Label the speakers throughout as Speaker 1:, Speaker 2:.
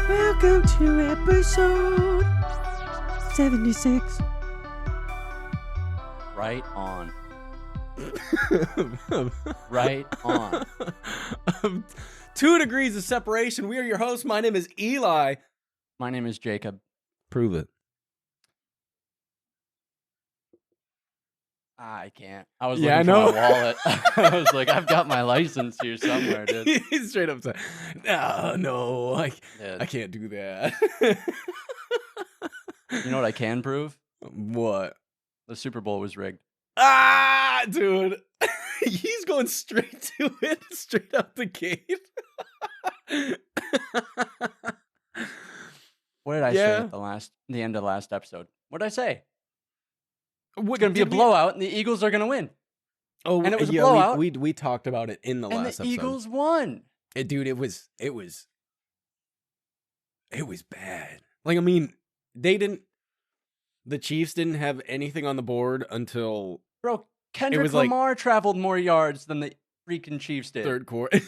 Speaker 1: Welcome to episode 76.
Speaker 2: Right on. Right on.
Speaker 1: 2 degrees of separation. We are your hosts. My name is Eli.
Speaker 2: My name is Jacob.
Speaker 1: Prove it.
Speaker 2: I can't. I was
Speaker 1: Yeah,
Speaker 2: looking
Speaker 1: I
Speaker 2: for
Speaker 1: know.
Speaker 2: my wallet. I was like, I've got my license here somewhere, dude.
Speaker 1: He's straight up saying, no,
Speaker 2: Dude.
Speaker 1: I can't do that.
Speaker 2: You know what I can prove?
Speaker 1: What?
Speaker 2: The Super Bowl was rigged.
Speaker 1: Ah, dude. He's going straight to it, straight out the gate.
Speaker 2: What did I say
Speaker 1: Yeah.
Speaker 2: at the end of the last episode? What did I say?
Speaker 1: What,
Speaker 2: It's going to be a blowout, and the Eagles are going to win.
Speaker 1: Oh,
Speaker 2: and it was a
Speaker 1: yeah,
Speaker 2: blowout.
Speaker 1: We talked about it in the
Speaker 2: And
Speaker 1: last
Speaker 2: the
Speaker 1: episode.
Speaker 2: Eagles won.
Speaker 1: Dude, it was bad. Like, I mean, the Chiefs didn't have anything on the board until
Speaker 2: Bro, Kendrick
Speaker 1: was like-
Speaker 2: Lamar traveled more yards than the freaking Chiefs did.
Speaker 1: third quarter.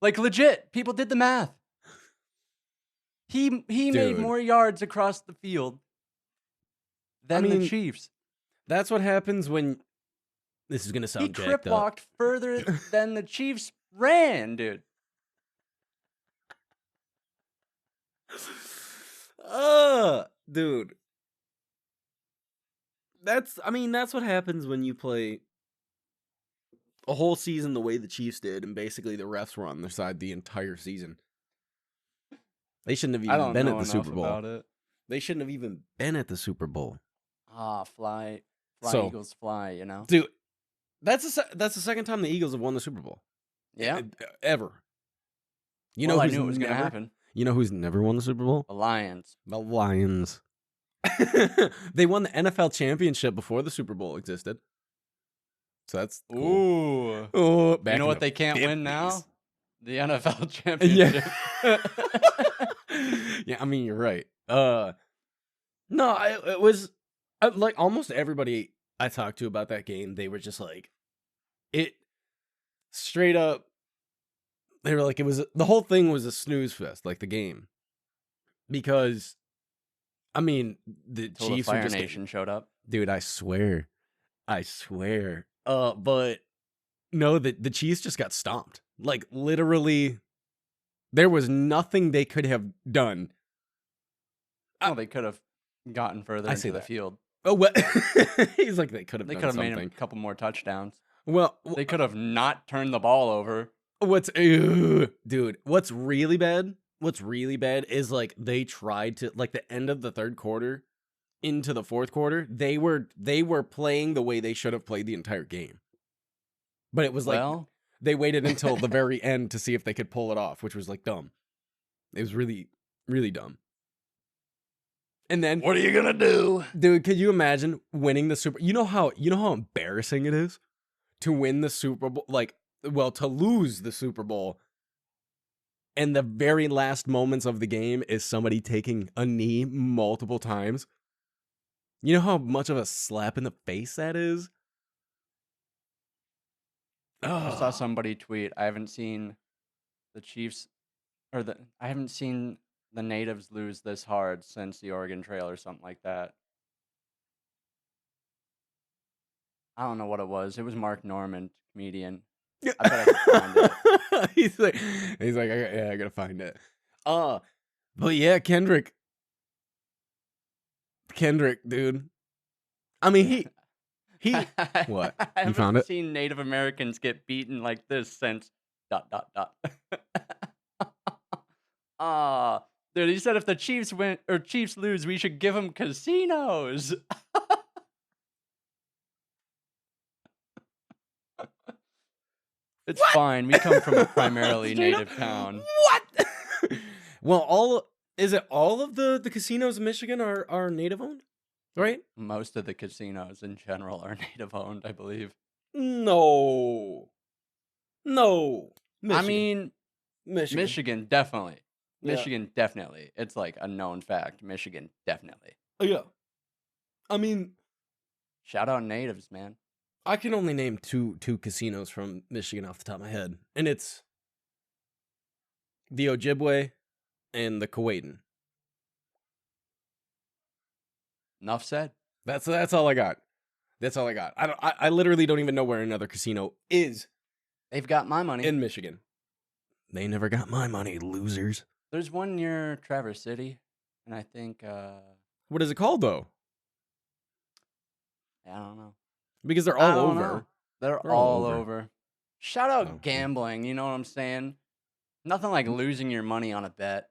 Speaker 2: Like, legit. People did the math. He made
Speaker 1: Dude.
Speaker 2: more yards across the field than
Speaker 1: mean,
Speaker 2: the Chiefs.
Speaker 1: That's what happens when this is gonna
Speaker 2: He
Speaker 1: sound
Speaker 2: crip
Speaker 1: jacked up.
Speaker 2: walked further than the Chiefs ran, dude.
Speaker 1: Dude. That's what happens when you play a whole season the way the Chiefs did, and basically the refs were on their side the entire season. They shouldn't have
Speaker 2: I
Speaker 1: even
Speaker 2: don't
Speaker 1: been
Speaker 2: know
Speaker 1: at the
Speaker 2: enough
Speaker 1: Super Bowl.
Speaker 2: about it.
Speaker 1: They shouldn't have even been at the Super Bowl.
Speaker 2: Fly,
Speaker 1: So-
Speaker 2: Eagles, fly. You know.
Speaker 1: Dude, that's the second time the Eagles have won the Super Bowl.
Speaker 2: Yeah.
Speaker 1: Ever. You
Speaker 2: Well,
Speaker 1: know
Speaker 2: I
Speaker 1: who's
Speaker 2: knew it was
Speaker 1: never,
Speaker 2: gonna happen.
Speaker 1: You know who's never won the Super Bowl?
Speaker 2: The Lions.
Speaker 1: The Lions. They won the NFL championship before the Super Bowl existed. So that's cool.
Speaker 2: Ooh.
Speaker 1: Oh,
Speaker 2: You know what they can't win now?
Speaker 1: 50s.
Speaker 2: The NFL championship.
Speaker 1: Yeah, I mean, you're right. No, it was like almost everybody I talked to about that game, they were just like, it straight up. They were like, the whole thing was a snooze fest, like the game, because, I mean, the
Speaker 2: Until
Speaker 1: Chiefs
Speaker 2: the
Speaker 1: were
Speaker 2: Fire
Speaker 1: just
Speaker 2: Nation showed up.
Speaker 1: dude. I swear. But no, the Chiefs just got stomped. Like literally, there was nothing they could have done.
Speaker 2: Oh, they could have gotten further
Speaker 1: I
Speaker 2: into
Speaker 1: see
Speaker 2: the
Speaker 1: that.
Speaker 2: field.
Speaker 1: Oh, what? He's like, they could have
Speaker 2: They
Speaker 1: done
Speaker 2: could have made
Speaker 1: something.
Speaker 2: a couple more touchdowns.
Speaker 1: Well,
Speaker 2: They could have not turned the ball over.
Speaker 1: dude, what's really bad is like they tried to, like, the end of the third quarter into the fourth quarter, they were playing the way they should have played the entire game. But it was like
Speaker 2: Well,
Speaker 1: they waited until the very end to see if they could pull it off, which was like dumb. It was really, really dumb. And then,
Speaker 2: what are you gonna do?
Speaker 1: dude, could you imagine winning the Super? You know how embarrassing it is to win the Super Bowl, to lose the Super Bowl, and the very last moments of the game is somebody taking a knee multiple times. You know how much of a slap in the face that is?
Speaker 2: I saw somebody tweet, I haven't seen the Chiefs I haven't seen the natives lose this hard since the Oregon Trail or something like that. I don't know what it was. It was Mark Norman, comedian. I bet I could find it.
Speaker 1: he's like, I gotta find it. But yeah, Kendrick, dude. I mean, he. What?
Speaker 2: I
Speaker 1: You
Speaker 2: haven't
Speaker 1: found it?
Speaker 2: seen Native Americans get beaten like this since ... Dude, he said if the Chiefs win or Chiefs lose, we should give them casinos. It's fine. We come from a primarily
Speaker 1: Straight up.
Speaker 2: native town.
Speaker 1: What? Well, all of the casinos in Michigan are native owned, right?
Speaker 2: Most of the casinos in general are native owned, I believe.
Speaker 1: No.
Speaker 2: I mean,
Speaker 1: Michigan.
Speaker 2: Michigan, definitely.
Speaker 1: Yeah.
Speaker 2: Michigan, definitely. It's like a known fact. Michigan, definitely.
Speaker 1: Oh, yeah. I mean,
Speaker 2: Shout out natives, man.
Speaker 1: I can only name two casinos from Michigan off the top of my head, and it's the Ojibwe and the Kuwaitan.
Speaker 2: Enough said.
Speaker 1: That's all I got. That's all I got. I literally don't even know where another casino is
Speaker 2: They've got my money.
Speaker 1: in Michigan. They never got my money, losers.
Speaker 2: There's one near Traverse City, and I think
Speaker 1: What is it called though?
Speaker 2: I don't know.
Speaker 1: Because they're
Speaker 2: I
Speaker 1: all
Speaker 2: don't
Speaker 1: over.
Speaker 2: know. They're
Speaker 1: They're all
Speaker 2: all
Speaker 1: over.
Speaker 2: over. Shout out
Speaker 1: Oh.
Speaker 2: gambling, you know what I'm saying? Nothing like losing your money on a bet.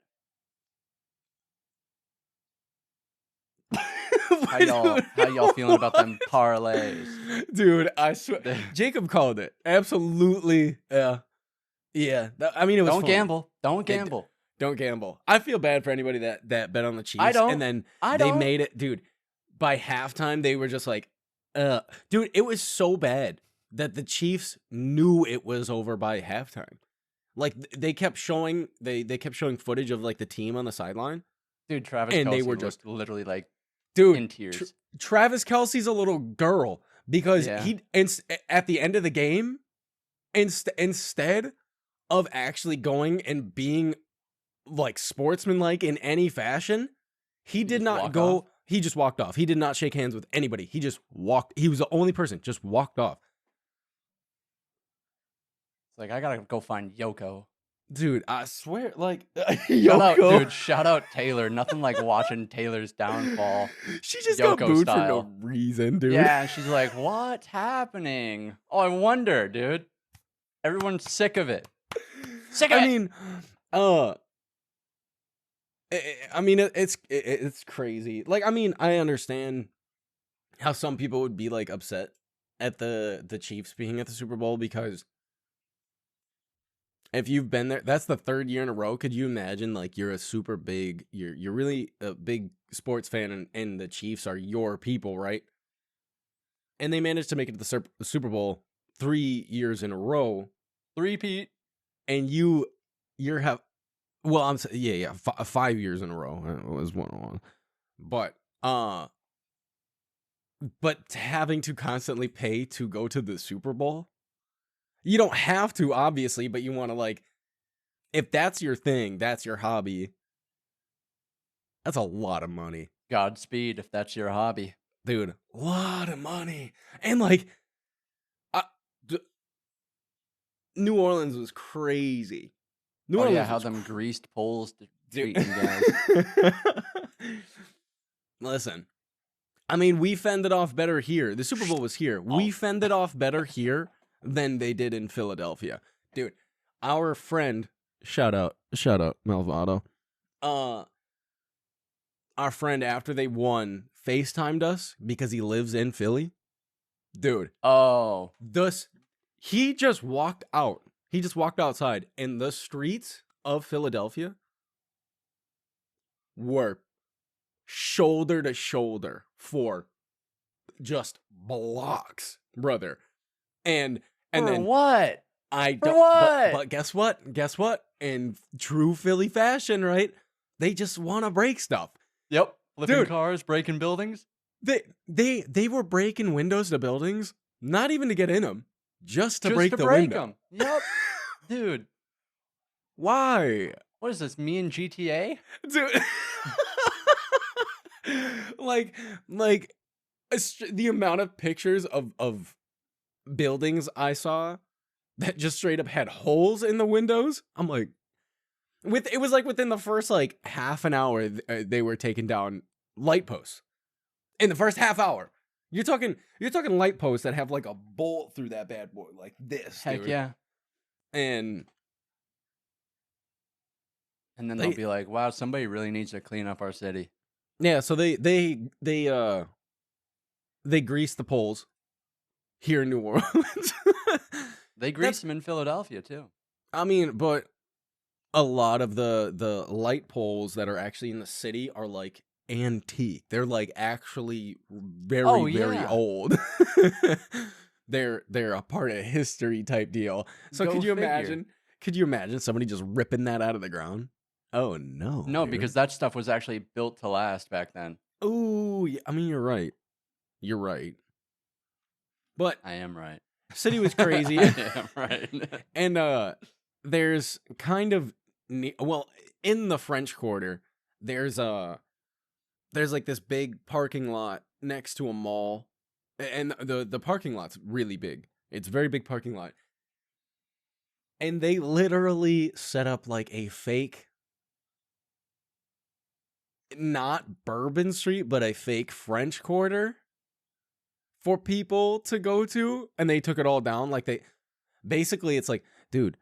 Speaker 2: How y'all feeling about them parlays?
Speaker 1: Dude, I swear. Jacob called it. Absolutely. Yeah. I mean, it was
Speaker 2: Don't
Speaker 1: fun.
Speaker 2: gamble. Don't gamble.
Speaker 1: Don't gamble. I feel bad for anybody that bet on the Chiefs.
Speaker 2: don't.
Speaker 1: And then
Speaker 2: I
Speaker 1: they
Speaker 2: don't.
Speaker 1: made it. Dude, by halftime, they were just like, dude, it was so bad that the Chiefs knew it was over by halftime. Like, they kept showing, they kept showing footage of, like, the team on the sideline.
Speaker 2: Dude, Travis
Speaker 1: And they
Speaker 2: Kelce
Speaker 1: were
Speaker 2: looked
Speaker 1: just-
Speaker 2: literally like
Speaker 1: Dude,
Speaker 2: in tears.
Speaker 1: Travis Kelce's a little girl because
Speaker 2: Yeah.
Speaker 1: at the end of the game, instead of actually going and being like sportsmanlike in any fashion, he did
Speaker 2: just
Speaker 1: not
Speaker 2: walk
Speaker 1: go.
Speaker 2: off?
Speaker 1: He just walked off. He did not shake hands with anybody. He just walked. He was the only person. Just walked off.
Speaker 2: It's like, I gotta go find Yoko.
Speaker 1: Dude, I swear, like,
Speaker 2: Shout out,
Speaker 1: Yoko.
Speaker 2: dude. Shout out Taylor. Nothing like watching Taylor's downfall.
Speaker 1: She just got
Speaker 2: Yoko
Speaker 1: booed
Speaker 2: style.
Speaker 1: for no reason, dude.
Speaker 2: Yeah, and she's like, what's happening? Oh, I wonder, dude. Everyone's sick of it. Sick of
Speaker 1: I
Speaker 2: it.
Speaker 1: mean, it's crazy. Like, I mean, I understand how some people would be like upset at the Chiefs being at the Super Bowl because if you've been there, that's the third year in a row. Could you imagine, like, you're a super big, you're really a big sports fan, and the Chiefs are your people, right? And they managed to make it to the Super Bowl 3 years in a row,
Speaker 2: Three-peat.
Speaker 1: and you're have, well, 5 years in a row. It was 1-1, but having to constantly pay to go to the Super Bowl. You don't have to, obviously, but you want to, like, if that's your thing, that's your hobby, that's a lot of money.
Speaker 2: Godspeed if that's your hobby.
Speaker 1: Dude, a lot of money. And, like, New Orleans was crazy. New Orleans
Speaker 2: how
Speaker 1: was
Speaker 2: them greased poles
Speaker 1: Dude.
Speaker 2: treating guys.
Speaker 1: Listen, I mean, we fended off better here. The Super Bowl was here. We fended off better here than they did in Philadelphia. Dude, our friend, shout out Malvado. Our friend, after they won, FaceTimed us because he lives in Philly. Dude,
Speaker 2: Oh.
Speaker 1: he just walked out. He just walked outside, and the streets of Philadelphia were shoulder to shoulder for just blocks, brother. And
Speaker 2: For
Speaker 1: then
Speaker 2: what?
Speaker 1: I
Speaker 2: For
Speaker 1: don't.
Speaker 2: what?
Speaker 1: But guess what? Guess what? In true Philly fashion, right? They just want to break stuff.
Speaker 2: Yep. Flipping
Speaker 1: Dude.
Speaker 2: cars, breaking buildings.
Speaker 1: They were breaking windows to buildings, not even to get in them, just to break the
Speaker 2: break
Speaker 1: window.
Speaker 2: them. Yep. Dude,
Speaker 1: Why,
Speaker 2: what is this? Me and GTA?
Speaker 1: dude? like the amount of pictures of buildings I saw that just straight up had holes in the windows. I'm like, it was like within the first like half an hour, they were taking down light posts. In the first half hour, you're talking light posts that have like a bolt through that bad boy like this.
Speaker 2: Heck
Speaker 1: dude.
Speaker 2: yeah.
Speaker 1: And
Speaker 2: then
Speaker 1: They-
Speaker 2: they'll be like, wow, somebody really needs to clean up our city.
Speaker 1: yeah, so they greased the poles here in New Orleans.
Speaker 2: They grease them in Philadelphia, too.
Speaker 1: I mean, but a lot of the light poles that are actually in the city are like antique. They're like actually very
Speaker 2: Oh,
Speaker 1: very
Speaker 2: yeah.
Speaker 1: old. They're a part of history type deal. So
Speaker 2: Go
Speaker 1: could you
Speaker 2: figure.
Speaker 1: imagine? Could you imagine somebody just ripping that out of the ground? Oh no.
Speaker 2: No,
Speaker 1: dude.
Speaker 2: because that stuff was actually built to last back then.
Speaker 1: Ooh, yeah, I mean, you're right. You're right. But
Speaker 2: I am right.
Speaker 1: city was crazy.
Speaker 2: I am right.
Speaker 1: And there's kind of well, in the French Quarter, there's like this big parking lot next to a mall, and the parking lot's really big. It's a very big parking lot, and they literally set up like a fake, not Bourbon Street, but a fake French Quarter for people to go to, and they took it all down. Like basically, it's like, dude,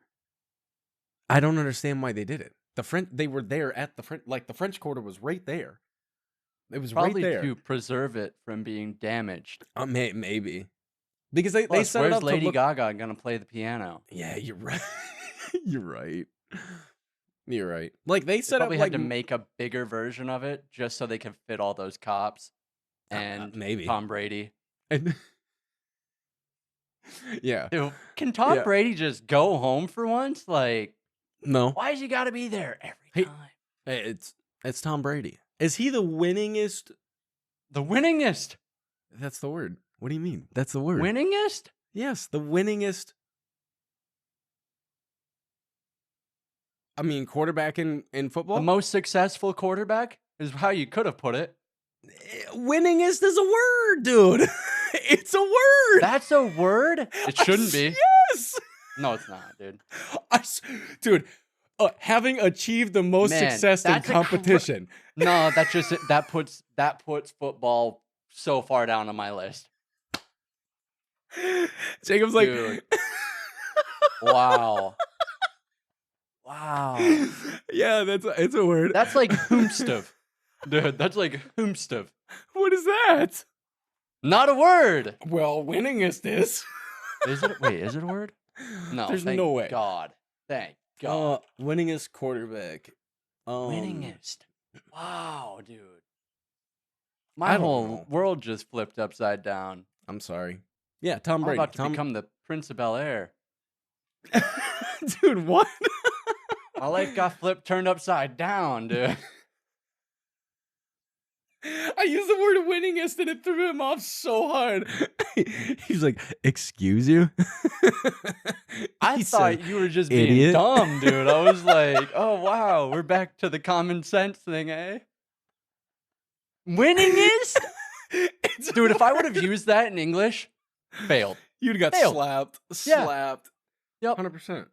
Speaker 1: I don't understand why they did it. They were there at the French Quarter was right there. It was
Speaker 2: Probably
Speaker 1: right there.
Speaker 2: to preserve it from being damaged.
Speaker 1: Maybe. Because they
Speaker 2: Plus,
Speaker 1: set it up
Speaker 2: where's Lady
Speaker 1: to look...
Speaker 2: Gaga gonna play the piano?
Speaker 1: Yeah, you're right. You're right. You're right. Like they set
Speaker 2: Probably
Speaker 1: up
Speaker 2: had
Speaker 1: like
Speaker 2: to make a bigger version of it just so they could fit all those cops and
Speaker 1: maybe
Speaker 2: Tom Brady.
Speaker 1: And yeah.
Speaker 2: Dude, can Tom Brady just go home for once? Like,
Speaker 1: no.
Speaker 2: Why's he got to be there every time?
Speaker 1: Hey, it's Tom Brady. Is he the winningest?
Speaker 2: The winningest.
Speaker 1: That's the word. What do you mean? That's the word.
Speaker 2: Winningest?
Speaker 1: Yes, the winningest. I mean, quarterback in football?
Speaker 2: The most successful quarterback is how you could have put it.
Speaker 1: Winningest is a word, dude. It's a word.
Speaker 2: That's a word? It shouldn't be.
Speaker 1: Yes.
Speaker 2: No, it's not, dude.
Speaker 1: Dude, having achieved the most success in competition.
Speaker 2: No, that puts football so far down on my list.
Speaker 1: Jacob's like,
Speaker 2: dude. Wow.
Speaker 1: Yeah, it's a word.
Speaker 2: That's like hoomstuff. Dude, that's like hoomstuff.
Speaker 1: What is that?
Speaker 2: Not a word.
Speaker 1: Well, winningest is.
Speaker 2: Is it? Wait, is it a word? No.
Speaker 1: There's no way.
Speaker 2: Thank God.
Speaker 1: Winningest quarterback.
Speaker 2: Winningest. Wow, dude. My whole world just flipped upside down.
Speaker 1: I'm sorry. Yeah, Tom Brady.
Speaker 2: I'm about to become the Prince of Bel-Air.
Speaker 1: Dude, what?
Speaker 2: My life got turned upside down, dude.
Speaker 1: I used the word winningest and it threw him off so hard. He's like, excuse you?
Speaker 2: I thought you were just being dumb, dude. I was like, oh, wow, we're back to the common sense thing, eh? Winningest? Dude, if I would have used that in English, failed.
Speaker 1: You'd have got slapped.
Speaker 2: Yep.
Speaker 1: 100%.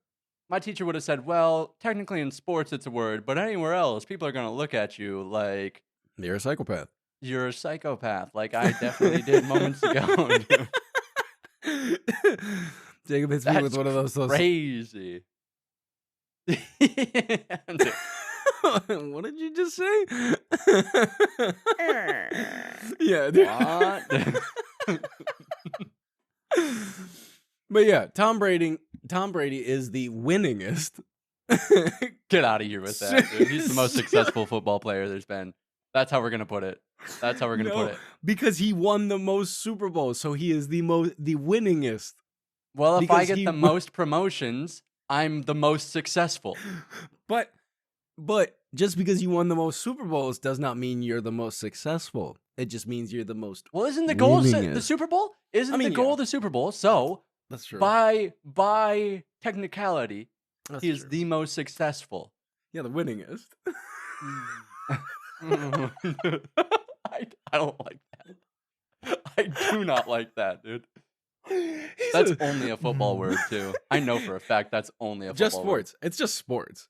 Speaker 2: My teacher would have said, well, technically in sports it's a word, but anywhere else, people are going to look at you like...
Speaker 1: You're a psychopath.
Speaker 2: You're a psychopath, like I definitely did moments ago.
Speaker 1: Jacob hits me with one of those.
Speaker 2: Crazy.
Speaker 1: What did you just say? Yeah, dude.
Speaker 2: What?
Speaker 1: But yeah, Tom Brady is the winningest.
Speaker 2: Get out of here with that, dude. He's the most successful football player there's been. That's how we're gonna put it. That's how we're gonna put it.
Speaker 1: Because he won the most Super Bowls, so he is the winningest.
Speaker 2: Well, if I get the most promotions, I'm the most successful.
Speaker 1: But just because you won the most Super Bowls does not mean you're the most successful. It just means you're the most.
Speaker 2: Well, isn't the goal the Super Bowl? Isn't the goal the Super Bowl? So
Speaker 1: that's true.
Speaker 2: By technicality, he is the most successful.
Speaker 1: Yeah, the winningest.
Speaker 2: I don't like that. I do not like that, dude. That's only a football word, too. I know for a fact that's only a football
Speaker 1: just sports.
Speaker 2: Word.
Speaker 1: It's just sports.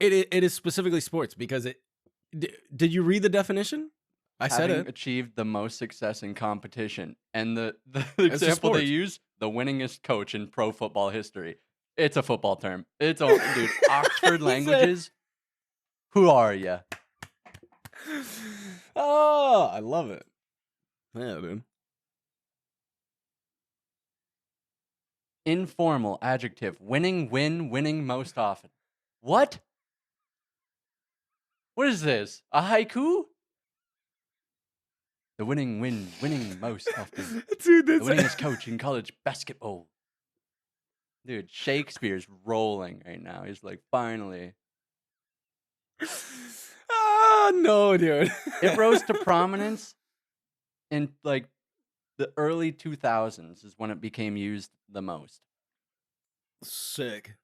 Speaker 1: It is specifically sports because it. Did you read the definition? I said it.
Speaker 2: Achieved the most success in competition, and the example they use, the winningest coach in pro football history. It's a football term. It's dude. Oxford languages. Who are you?
Speaker 1: Oh, I love it. Yeah, dude.
Speaker 2: Informal adjective. Winning most often. What? What is this? A haiku? The winning most often.
Speaker 1: Dude,
Speaker 2: the winningest coach in college basketball. Dude, Shakespeare's rolling right now. He's like, finally.
Speaker 1: Oh, no, dude.
Speaker 2: It rose to prominence in like the early 2000s is when it became used the most.
Speaker 1: Sick.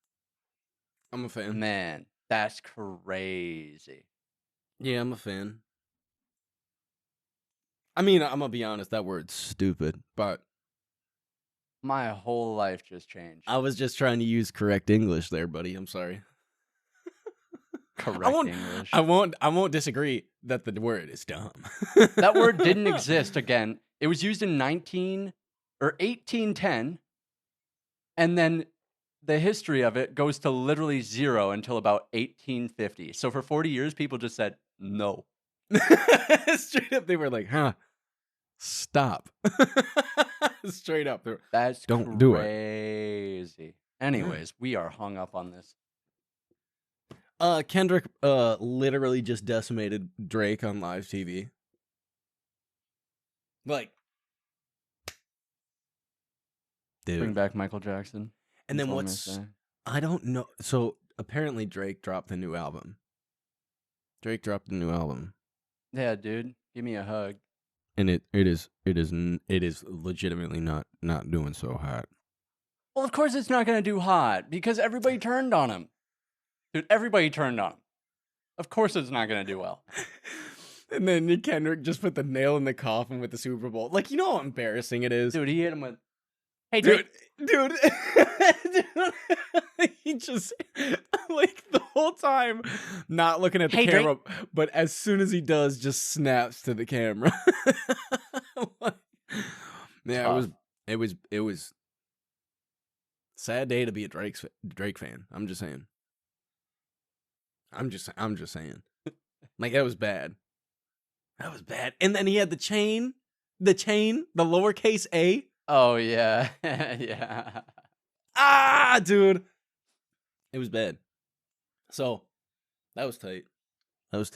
Speaker 1: I'm a fan.
Speaker 2: Man. That's crazy.
Speaker 1: Yeah, I'm a fan. I mean, I'm gonna be honest, that word's stupid, but
Speaker 2: My whole life just changed.
Speaker 1: I was just trying to use correct English there, buddy. I'm sorry.
Speaker 2: Correct English.
Speaker 1: I won't disagree that the word is dumb.
Speaker 2: That word didn't exist again. It was used in 1810, and then the history of it goes to literally 0 until about 1850. So for 40 years, people just said no.
Speaker 1: Straight up, they were like, "Huh, stop." Straight up,
Speaker 2: That's
Speaker 1: don't do it.
Speaker 2: crazy. Anyways, we are hung up on this.
Speaker 1: Kendrick literally just decimated Drake on live TV. Like, dude.
Speaker 2: Bring back Michael Jackson.
Speaker 1: And then what's I don't know. So apparently Drake dropped a new album.
Speaker 2: Yeah, dude. Give me a hug.
Speaker 1: And it is legitimately not doing so hot.
Speaker 2: Well, of course it's not going to do hot because everybody turned on him. Dude, everybody turned on him. Of course it's not going to do well.
Speaker 1: And then Kendrick just put the nail in the coffin with the Super Bowl. Like, you know how embarrassing it is?
Speaker 2: Dude, he hit him with, hey,
Speaker 1: dude. He just, like, the whole time not looking at the camera, Drake. But as soon as he does, just snaps to the camera. Yeah, tough. It was sad day to be a Drake fan. I'm just saying. Like, that was bad. And then he had the chain, the lowercase a.
Speaker 2: Oh, yeah. Yeah.
Speaker 1: Ah, dude. It was bad. So, that was tight. That's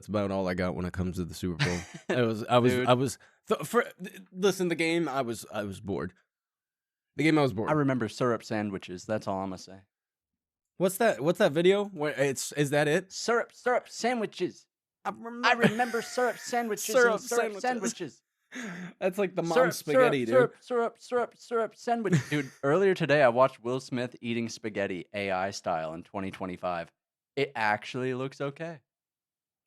Speaker 1: about all I got when it comes to the Super Bowl. Listen, the game, I was bored.
Speaker 2: I remember syrup sandwiches. That's all I'm going to say.
Speaker 1: What's that video? Is that it?
Speaker 2: Syrup sandwiches. I remember syrup sandwiches. Syrup sandwiches.
Speaker 1: That's like the mom's spaghetti, dude.
Speaker 2: Syrup sandwich. Dude, earlier today I watched Will Smith eating spaghetti AI style in 2025. It actually looks okay.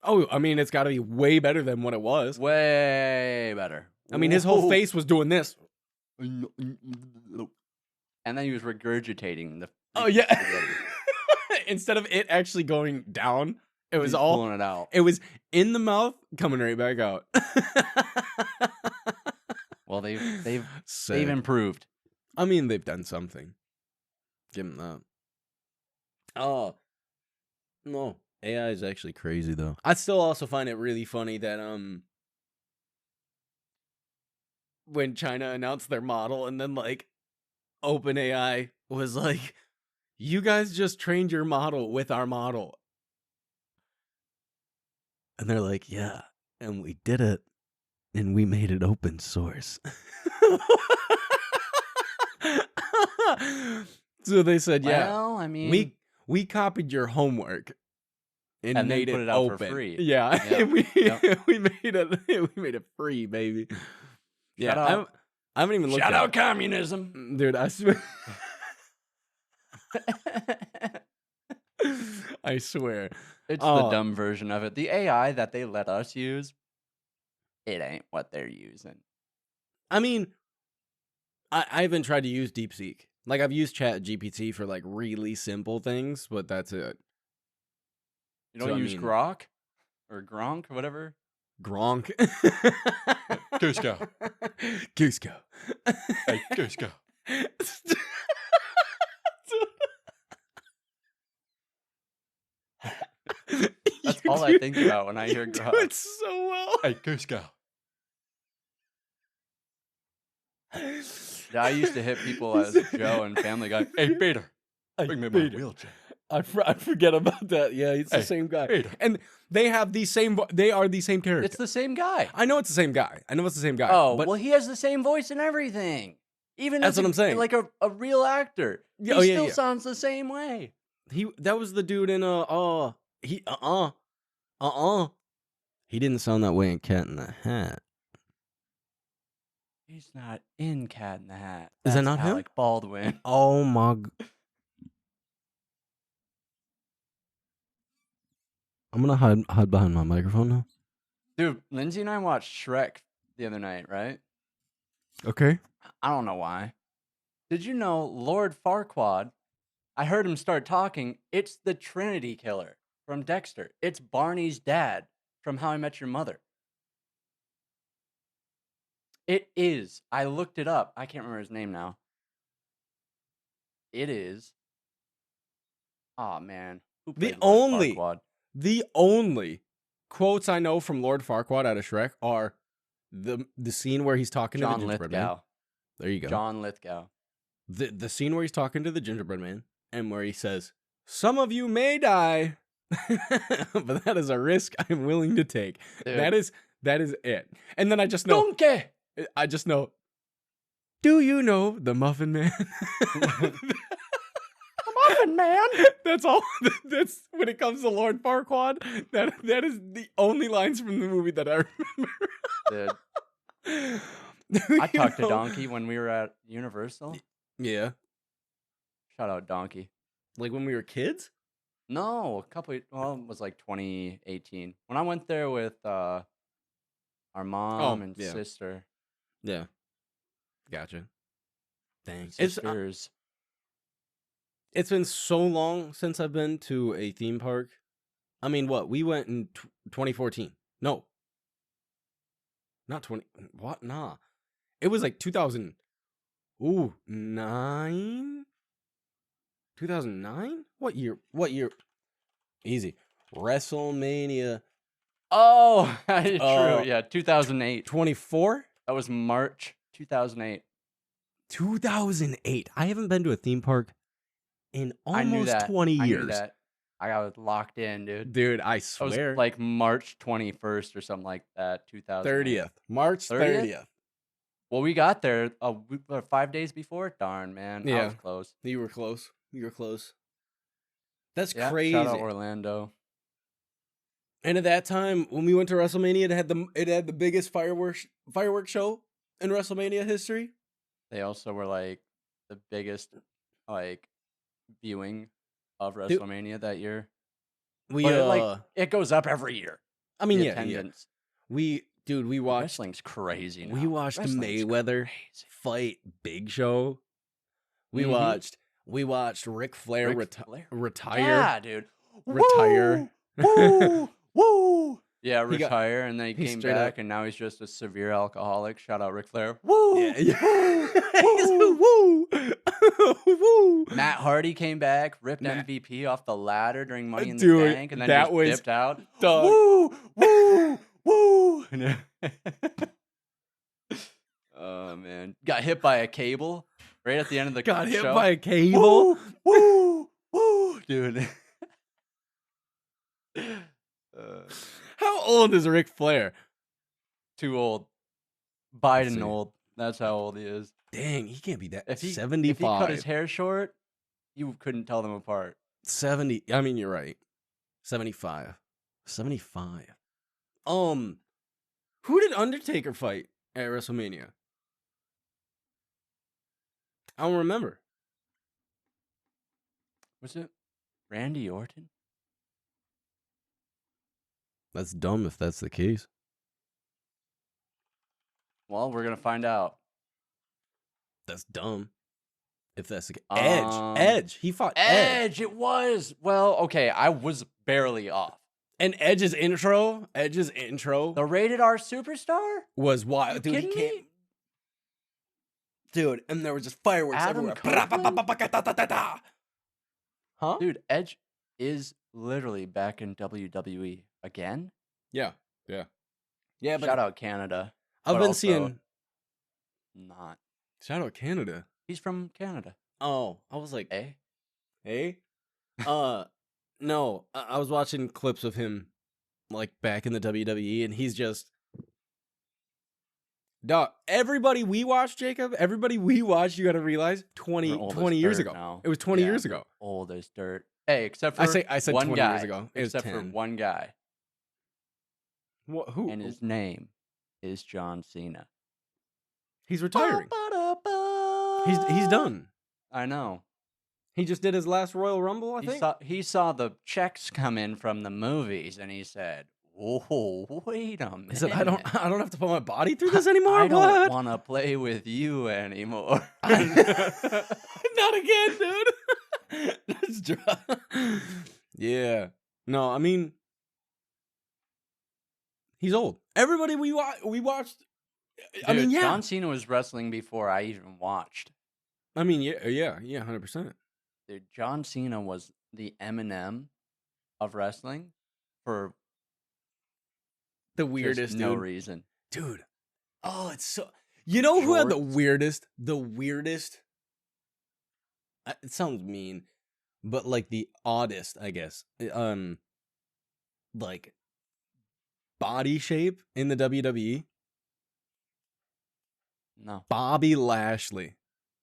Speaker 1: Oh, I mean, it's got to be way better than what it was.
Speaker 2: Way better.
Speaker 1: I mean, his whole face was doing this.
Speaker 2: And then he was regurgitating the
Speaker 1: Oh, yeah. Instead of it actually going down, it was all
Speaker 2: pulling it out.
Speaker 1: It was in the mouth, coming right back out.
Speaker 2: Well, they've improved.
Speaker 1: I mean, they've done something. Give them that. Oh no, AI is actually crazy though. I still also find it really funny that when China announced their model and then like OpenAI was like, you guys just trained your model with our model. And they're like, yeah, and we did it, and we made it open source. So they said, yeah,
Speaker 2: well, I mean,
Speaker 1: we copied your homework and made
Speaker 2: put it out
Speaker 1: open.
Speaker 2: For free.
Speaker 1: Yeah, we made it free, baby. Yeah, I haven't even looked
Speaker 2: Shout out communism,
Speaker 1: dude. I swear. I swear.
Speaker 2: It's the dumb version of it. The AI that they let us use, it ain't what they're using.
Speaker 1: I mean, I haven't tried to use DeepSeek. Like, I've used ChatGPT for, like, really simple things, but that's it.
Speaker 2: You don't use Grok? Or Gronk, or whatever?
Speaker 1: Gronk.
Speaker 2: Cusco. Hey, Cusco. That's all I think about when I hear Grok.
Speaker 1: Do it so well.
Speaker 2: Hey, Cusco. I used to hit people as Joe and Family Guy. Hey, Peter, bring me my wheelchair.
Speaker 1: I forget about that. Yeah, he's the same guy. Peter. And they have the same. They are the same character.
Speaker 2: It's the same guy.
Speaker 1: I know it's the same guy.
Speaker 2: Oh, but well, he has the same voice and everything. Even
Speaker 1: that's what I'm saying.
Speaker 2: Like a real actor, he still sounds the same way.
Speaker 1: That was the dude in he didn't sound that way in Cat in the Hat.
Speaker 2: He's not in Cat in the Hat.
Speaker 1: Is that not
Speaker 2: Alec
Speaker 1: him?
Speaker 2: Baldwin.
Speaker 1: Oh my. I'm gonna hide behind my microphone now.
Speaker 2: Dude, Lindsay and I watched Shrek the other night, right?
Speaker 1: Okay.
Speaker 2: I don't know why. Did you know Lord Farquaad? I heard him start talking. It's the Trinity Killer from Dexter. It's Barney's dad from How I Met Your Mother. It is. I looked it up. I can't remember his name now. It is. Oh man, who
Speaker 1: The
Speaker 2: played Lord
Speaker 1: only
Speaker 2: Farquaad?
Speaker 1: the only quotes I know from Lord Farquaad out of Shrek are the scene where he's talking to the
Speaker 2: John
Speaker 1: gingerbread man.
Speaker 2: Lithgow.
Speaker 1: There you go.
Speaker 2: John Lithgow.
Speaker 1: The scene where he's talking to the gingerbread man and where he says, "Some of you may die, but that is a risk I'm willing to take."
Speaker 2: Dude.
Speaker 1: That is it. And then I just know.
Speaker 2: Donkey!
Speaker 1: I just know. Do you know the Muffin Man?
Speaker 2: Muffin Man.
Speaker 1: That's all. That's when it comes to Lord Farquaad. That is the only lines from the movie that I remember.
Speaker 2: Dude. I talked to Donkey when we were at Universal.
Speaker 1: Yeah.
Speaker 2: Shout out Donkey.
Speaker 1: Like when we were kids?
Speaker 2: No, it was like 2018. When I went there with our mom and sister.
Speaker 1: Yeah. Gotcha. Dang.
Speaker 2: Sisters.
Speaker 1: It's been so long since I've been to a theme park. I mean, what? We went in 2014. No. Not 20. What? Nah. It was like 2000. Ooh, 9? 2009? What year? Easy. WrestleMania.
Speaker 2: Oh, true. Yeah, 2008.
Speaker 1: 24?
Speaker 2: That was March 2008.
Speaker 1: 2008. I haven't been to a theme park in almost 20 years.
Speaker 2: I knew that. I got locked in, dude.
Speaker 1: Dude, I swear.
Speaker 2: It was like March 21st or something like that,
Speaker 1: 30th. March 30th.
Speaker 2: Well, we got there 5 days before. Darn, man.
Speaker 1: Yeah.
Speaker 2: I was close.
Speaker 1: You were close. That's
Speaker 2: yeah,
Speaker 1: crazy.
Speaker 2: Shout out Orlando.
Speaker 1: And at that time, when we went to WrestleMania, it had the biggest fireworks show in WrestleMania history.
Speaker 2: They also were like the biggest viewing of WrestleMania that year. It goes up every year.
Speaker 1: I mean,
Speaker 2: attendance.
Speaker 1: We watched
Speaker 2: wrestling's crazy now.
Speaker 1: We watched Mayweather fight Big Show. We watched Ric Flair retire.
Speaker 2: Yeah, dude.
Speaker 1: Retire.
Speaker 2: Woo! Woo! Yeah, retire, and then he came back, and now he's just a severe alcoholic. Shout out Ric Flair. Woo!
Speaker 1: Yeah. Woo! Woo!
Speaker 2: Matt Hardy came back, ripped MVP off the ladder during Money in the Bank, and then just dipped out. Woo! Woo! Woo! Oh, man. Got hit by a cable right at the end of the show.
Speaker 1: Got hit by a cable?
Speaker 2: Woo! Woo! Dude.
Speaker 1: How old is Ric Flair?
Speaker 2: Too old. Biden old. That's how old he is.
Speaker 1: Dang, he can't be that. 75.
Speaker 2: If he cut his hair short, you couldn't tell them apart.
Speaker 1: 70. I mean, you're right. 75. Who did Undertaker fight at WrestleMania? I don't remember.
Speaker 2: Was it Randy Orton?
Speaker 1: That's dumb if that's the case.
Speaker 2: Well, we're going to find out.
Speaker 1: That's dumb if that's the case. Edge. He fought Edge.
Speaker 2: It was. Well, okay. I was barely off.
Speaker 1: And Edge's intro. The
Speaker 2: rated R superstar?
Speaker 1: Was wild. Dude, he came. Dude, and there was just fireworks everywhere. Huh?
Speaker 2: Dude, Edge is literally back in WWE again.
Speaker 1: Yeah. But
Speaker 2: shout out Canada.
Speaker 1: I've been seeing.
Speaker 2: Not.
Speaker 1: Shout out Canada.
Speaker 2: He's from Canada.
Speaker 1: Oh, I was like,
Speaker 2: hey.
Speaker 1: No, I was watching clips of him, like back in the WWE, and he's just. Dog, everybody we watched, Jacob, you gotta realize 20 years ago.
Speaker 2: Now.
Speaker 1: It was 20 years ago.
Speaker 2: Old as dirt. Hey, except for
Speaker 1: I said
Speaker 2: one
Speaker 1: 20
Speaker 2: guy.
Speaker 1: Years ago.
Speaker 2: Except for one guy.
Speaker 1: Who?
Speaker 2: And his name is John Cena.
Speaker 1: He's retiring. He's done.
Speaker 2: I know.
Speaker 1: He just did his last Royal Rumble, I think.
Speaker 2: He saw the checks come in from the movies, and he said, "Whoa, wait a minute!
Speaker 1: He said, I don't have to put my body through this anymore.
Speaker 2: I don't
Speaker 1: What?
Speaker 2: want to play with you anymore."
Speaker 1: Not again, dude. That's dry. Yeah. No, I mean, he's old. Everybody we watched.
Speaker 2: Dude,
Speaker 1: I mean, yeah.
Speaker 2: John Cena was wrestling before I even watched.
Speaker 1: I mean, yeah, 100%.
Speaker 2: Dude, John Cena was the Eminem of wrestling for
Speaker 1: the weirdest,
Speaker 2: no reason.
Speaker 1: Dude. Oh, it's so... You know who had the weirdest? The weirdest... It sounds mean, but like the oddest, I guess. Like, body shape in the WWE?
Speaker 2: No.
Speaker 1: Bobby Lashley.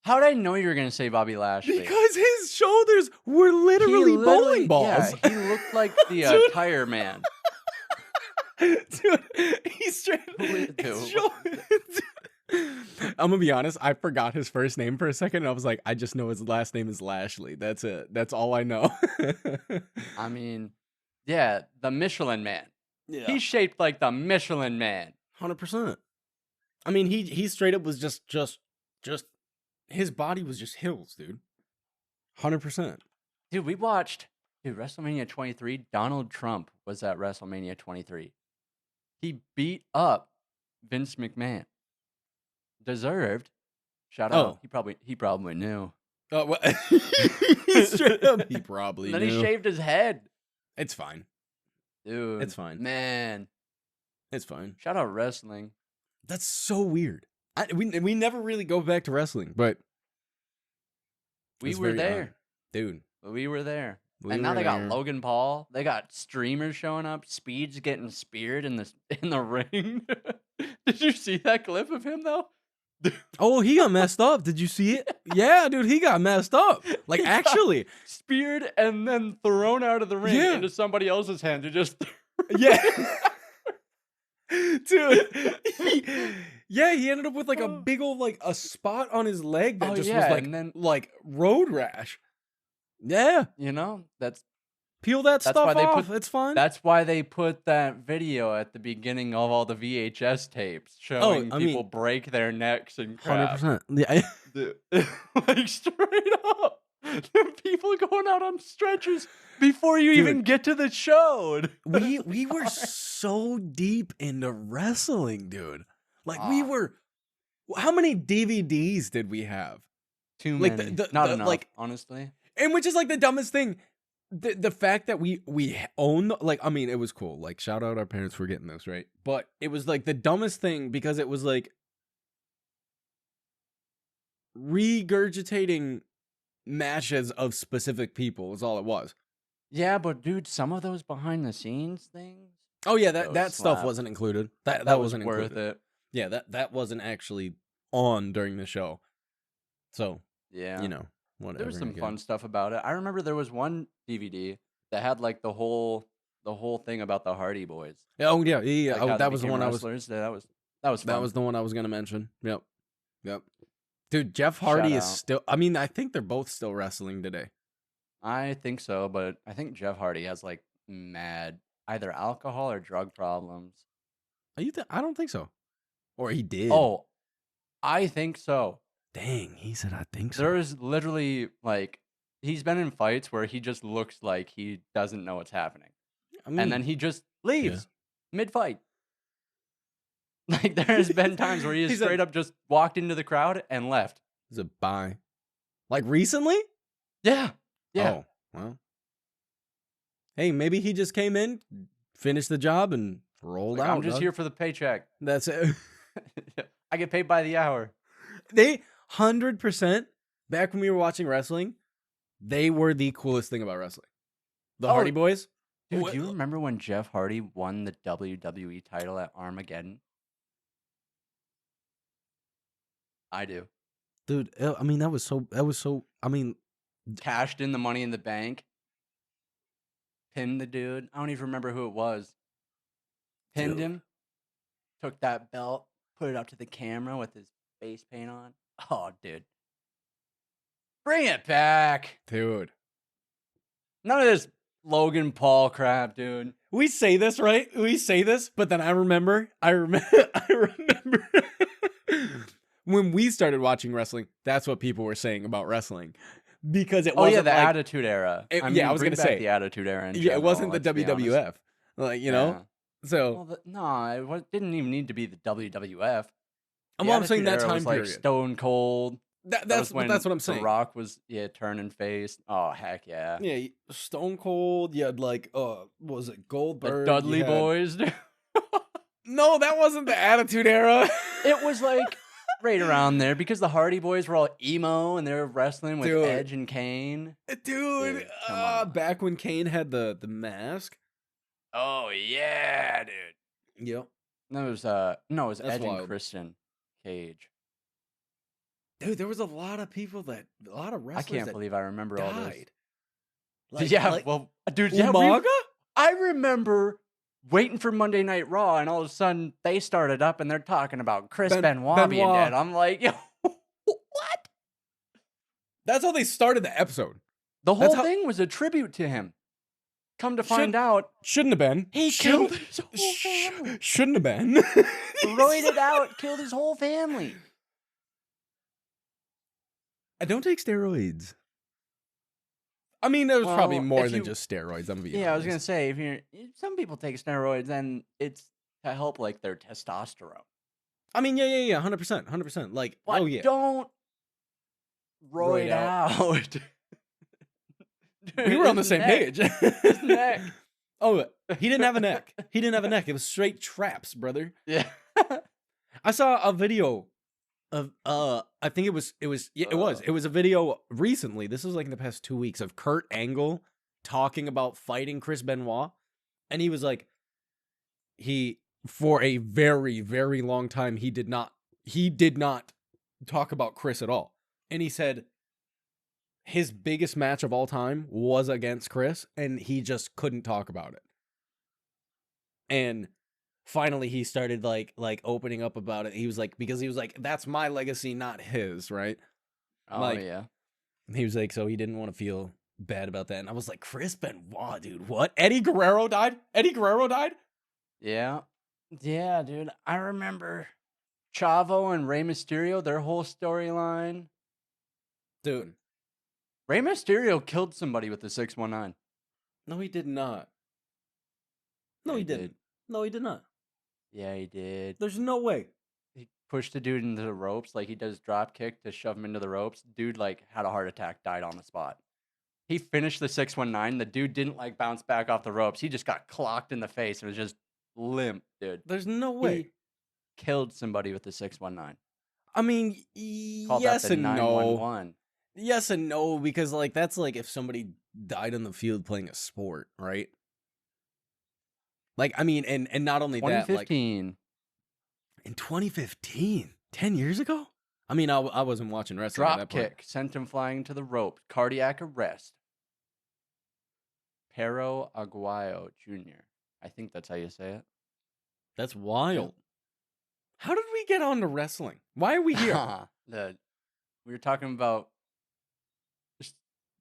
Speaker 2: How did I know you were going to say Bobby Lashley?
Speaker 1: Because his shoulders were literally bowling balls.
Speaker 2: Yeah, he looked like the tire man.
Speaker 1: Dude, he's straight. I'm gonna be honest, I forgot his first name for a second, and I was like, I just know his last name is Lashley. That's it. That's all I know.
Speaker 2: I mean, yeah, the Michelin Man.
Speaker 1: Yeah.
Speaker 2: He's shaped like the Michelin Man.
Speaker 1: 100%. I mean, he straight up was just his body was just hills, dude. 100%.
Speaker 2: Dude, we watched WrestleMania 23. Donald Trump was at WrestleMania 23. He beat up Vince McMahon. Deserved. Shout out. He probably knew.
Speaker 1: Oh, well, straight up, he probably
Speaker 2: and then
Speaker 1: knew.
Speaker 2: He shaved his head.
Speaker 1: It's fine.
Speaker 2: Dude.
Speaker 1: It's fine.
Speaker 2: Man.
Speaker 1: It's fine.
Speaker 2: Shout out wrestling.
Speaker 1: That's so weird. We never really go back to wrestling, but
Speaker 2: we were there.
Speaker 1: Dude.
Speaker 2: We were there. And now they got Logan Paul. They got streamers showing up. Speed's getting speared in the ring. Did you see that clip of him though?
Speaker 1: Oh, he got messed up. Did you see it? Yeah, dude, he got messed up. Like, actually.
Speaker 2: Speared and then thrown out of the ring into somebody else's hand to just...
Speaker 1: Yeah. Dude. He ended up with, like, a big old, like, a spot on his leg that was, like, and then, like, road rash. Yeah.
Speaker 2: You know,
Speaker 1: Peel that stuff off. It's fine.
Speaker 2: That's why they put that video at the beginning of all the VHS tapes showing people break their necks and crap.
Speaker 1: 100%. Yeah.
Speaker 2: Like, straight up. People going out on stretchers before you even get to the show.
Speaker 1: We were so deep into wrestling, dude. Like, we were... How many DVDs did we have?
Speaker 2: Too many. Not enough, like, honestly.
Speaker 1: And which is, like, the dumbest thing. The fact that we own, like, I mean, it was cool. Like, shout out our parents for getting this, right? But it was, like, the dumbest thing because it was, like, regurgitating matches of specific people is all it was.
Speaker 2: Yeah, but, dude, some of those behind-the-scenes things...
Speaker 1: Oh, yeah, that stuff wasn't included. That wasn't
Speaker 2: worth
Speaker 1: included.
Speaker 2: It.
Speaker 1: Yeah, that wasn't actually on during the show. So,
Speaker 2: yeah,
Speaker 1: you know, whatever.
Speaker 2: There was some fun stuff about it. I remember there was one DVD that had like the whole thing about the Hardy Boys.
Speaker 1: Oh yeah.
Speaker 2: Like
Speaker 1: that was the one
Speaker 2: wrestlers. That was fun.
Speaker 1: That was the one I was gonna mention. Yep. Dude, Jeff Hardy is still. I mean, I think they're both still wrestling today.
Speaker 2: I think so, but I think Jeff Hardy has like mad either alcohol or drug problems.
Speaker 1: I don't think so. Or he did.
Speaker 2: Oh, I think so.
Speaker 1: Dang, he said I think so.
Speaker 2: There is literally, like, he's been in fights where he just looks like he doesn't know what's happening. I mean, and then he just leaves mid-fight. Like, there has been times where he has straight up just walked into the crowd and left.
Speaker 1: He's a bye. Like, recently?
Speaker 2: Yeah.
Speaker 1: Oh, well. Hey, maybe he just came in, finished the job, and rolled out.
Speaker 2: I'm just here for the paycheck.
Speaker 1: That's it.
Speaker 2: I get paid by the hour.
Speaker 1: They 100%, back when we were watching wrestling, they were the coolest thing about wrestling. The Hardy Boys.
Speaker 2: Dude, do you remember when Jeff Hardy won the WWE title at Armageddon? I do.
Speaker 1: Dude, I mean, that was so, I mean.
Speaker 2: Cashed in the Money in the Bank. Pinned the dude. I don't even remember who it was. Pinned him. Took that belt. Put it up to the camera with his face paint on. Oh, dude. Bring it back.
Speaker 1: Dude.
Speaker 2: None of this Logan Paul crap, dude.
Speaker 1: We say this, right? We say this, but then I remember when we started watching wrestling, that's what people were saying about wrestling. Because it wasn't
Speaker 2: the
Speaker 1: like,
Speaker 2: Attitude Era.
Speaker 1: I was
Speaker 2: bring
Speaker 1: going to
Speaker 2: back
Speaker 1: say
Speaker 2: the Attitude Era.
Speaker 1: It wasn't the WWF. Like, you know? So.
Speaker 2: Well, it didn't even need to be the WWF.
Speaker 1: I'm saying that time period.
Speaker 2: Like Stone Cold.
Speaker 1: That's what I'm saying.
Speaker 2: The Rock was turning face. Oh heck yeah.
Speaker 1: Yeah, Stone Cold. You had like was it Goldberg?
Speaker 2: The Dudley Boys.
Speaker 1: No, that wasn't the Attitude Era.
Speaker 2: It was like right around there because the Hardy Boys were all emo and they were wrestling with Edge and Kane.
Speaker 1: Dude, back when Kane had the mask.
Speaker 2: Oh yeah, dude.
Speaker 1: Yep.
Speaker 2: That was it was Edge and Christian Cage.
Speaker 1: Dude, there was a lot of wrestlers.
Speaker 2: I can't believe I remember all this. Dude,
Speaker 1: Umaga?
Speaker 2: I remember waiting for Monday Night Raw, and all of a sudden they started up and they're talking about Chris Benoit being dead. I'm like, yo, what?
Speaker 1: That's how they started the episode.
Speaker 2: The whole thing was a tribute to him. Come to find out,
Speaker 1: shouldn't have been.
Speaker 2: He killed his whole family.
Speaker 1: Shouldn't have been.
Speaker 2: Roided out, killed his whole family.
Speaker 1: I don't take steroids. I mean, there was probably more than just steroids. I'm gonna be honest.
Speaker 2: I was gonna say, if some people take steroids, and it's to help like their testosterone.
Speaker 1: I mean, yeah, 100%. Like,
Speaker 2: don't roid out.
Speaker 1: Dude, we were on the same page.
Speaker 2: His neck.
Speaker 1: Oh, he didn't have a neck. He didn't have a neck. It was straight traps, brother.
Speaker 2: Yeah.
Speaker 1: I saw a video of I think it was a video recently. This was like in the past 2 weeks of Kurt Angle talking about fighting Chris Benoit, and he was like, for a very, very long time he did not talk about Chris at all, and he said his biggest match of all time was against Chris, and he just couldn't talk about it. And finally he started like opening up about it. He was like, that's my legacy, not his, right?
Speaker 2: Oh yeah.
Speaker 1: He was like, so he didn't want to feel bad about that. And I was like, Chris Benoit, dude, what? Eddie Guerrero died?
Speaker 2: Yeah. Yeah, dude. I remember Chavo and Rey Mysterio, their whole storyline.
Speaker 1: Dude.
Speaker 2: Rey Mysterio killed somebody with the 619.
Speaker 1: No, he did not. No, he didn't. No, he did not.
Speaker 2: Yeah, he did.
Speaker 1: There's no way.
Speaker 2: He pushed the dude into the ropes like he does drop kick to shove him into the ropes. Dude like had a heart attack, died on the spot. He finished the 619. The dude didn't like bounce back off the ropes. He just got clocked in the face and was just limp, dude.
Speaker 1: There's no way.
Speaker 2: He killed somebody with the 619.
Speaker 1: I mean, yes and no. Yes and no, because like that's like if somebody died on the field playing a sport, right? Like, I mean, and not only that, like
Speaker 2: 2015.
Speaker 1: In 2015, 10 years ago? I mean, I wasn't watching wrestling at that point.
Speaker 2: Drop kick, sent him flying to the rope, cardiac arrest. Pero Aguayo Jr. I think that's how you say it.
Speaker 1: That's wild. How did we get on to wrestling? Why are we here?
Speaker 2: We were talking about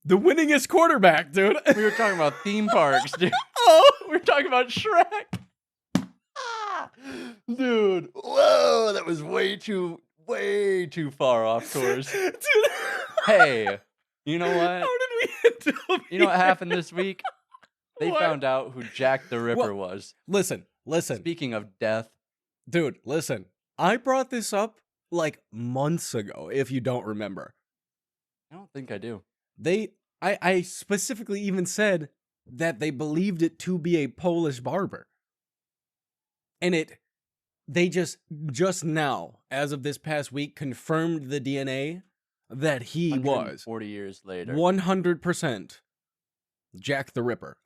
Speaker 1: the winningest quarterback, dude.
Speaker 2: We were talking about theme parks, dude. We were talking about Shrek. Dude, whoa, that was way too far off course. Dude. Hey, you know what?
Speaker 1: How did we end up
Speaker 2: You know what happened this week? They found out who Jack the Ripper was.
Speaker 1: Listen.
Speaker 2: Speaking of death.
Speaker 1: Dude, listen. I brought this up like months ago, if you don't remember.
Speaker 2: I don't think I do.
Speaker 1: I specifically even said that they believed it to be a Polish barber. And they just now, as of this past week, confirmed the DNA that he was
Speaker 2: 40 years later
Speaker 1: 100% Jack the Ripper.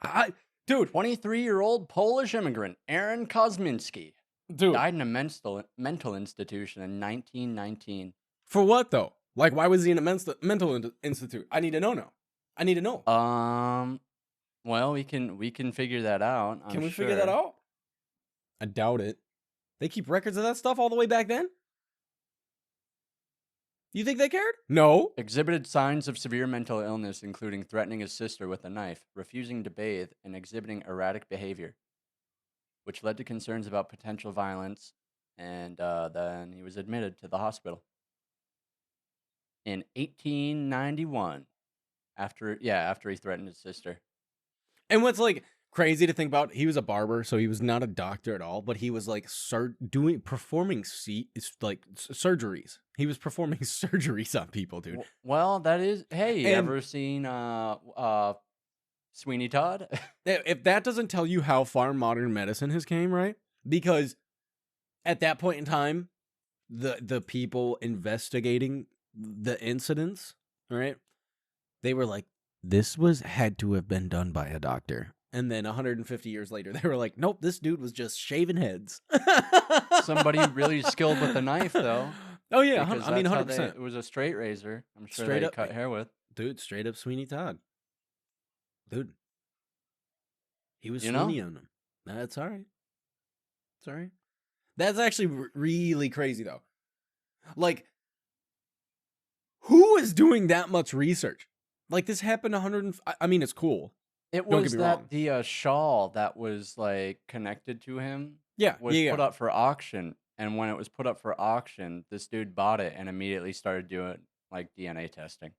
Speaker 1: Dude,
Speaker 2: 23-year-old Polish immigrant Aaron Kosminski
Speaker 1: dude
Speaker 2: died in a mental institution in 1919.
Speaker 1: For what though? Like, why was he in a mental institute? I need to know now. I need to know.
Speaker 2: Well, we can figure that out.
Speaker 1: Can we figure that out? I doubt it. They keep records of that stuff all the way back then? You think they cared? No.
Speaker 2: Exhibited signs of severe mental illness, including threatening his sister with a knife, refusing to bathe, and exhibiting erratic behavior, which led to concerns about potential violence, and then he was admitted to the hospital in 1891 after he threatened his sister.
Speaker 1: And what's like crazy to think about, he was a barber, so he was not a doctor at all, but he was like performing surgeries. He was performing surgeries on people, dude.
Speaker 2: Well, that is. Hey,
Speaker 1: And-
Speaker 2: ever seen Sweeney Todd?
Speaker 1: If that doesn't tell you how far modern medicine has came, right? Because at that point in time, the people investigating the incidents, right? They were like, this had to have been done by a doctor. And then 150 years later, they were like, nope, this dude was just shaving heads.
Speaker 2: Somebody really skilled with a knife, though.
Speaker 1: Oh, yeah.
Speaker 2: Because
Speaker 1: I mean,
Speaker 2: that's how
Speaker 1: 100%.
Speaker 2: it was a straight razor. I'm sure
Speaker 1: Straight
Speaker 2: they
Speaker 1: up-
Speaker 2: cut hair with.
Speaker 1: Dude, straight up Sweeney Todd. Dude. He was
Speaker 2: You know?
Speaker 1: Sweeney on him. That's all right. It's all right. That's actually really crazy, though. Like, who is doing that much research? Like, this happened 100. I mean, it's cool.
Speaker 2: It
Speaker 1: Don't
Speaker 2: was
Speaker 1: get me wrong.
Speaker 2: the shawl that was like connected to him
Speaker 1: Yeah,
Speaker 2: was
Speaker 1: yeah,
Speaker 2: put
Speaker 1: yeah.
Speaker 2: up for auction, and when it was put up for auction, this dude bought it and immediately started doing like DNA testing.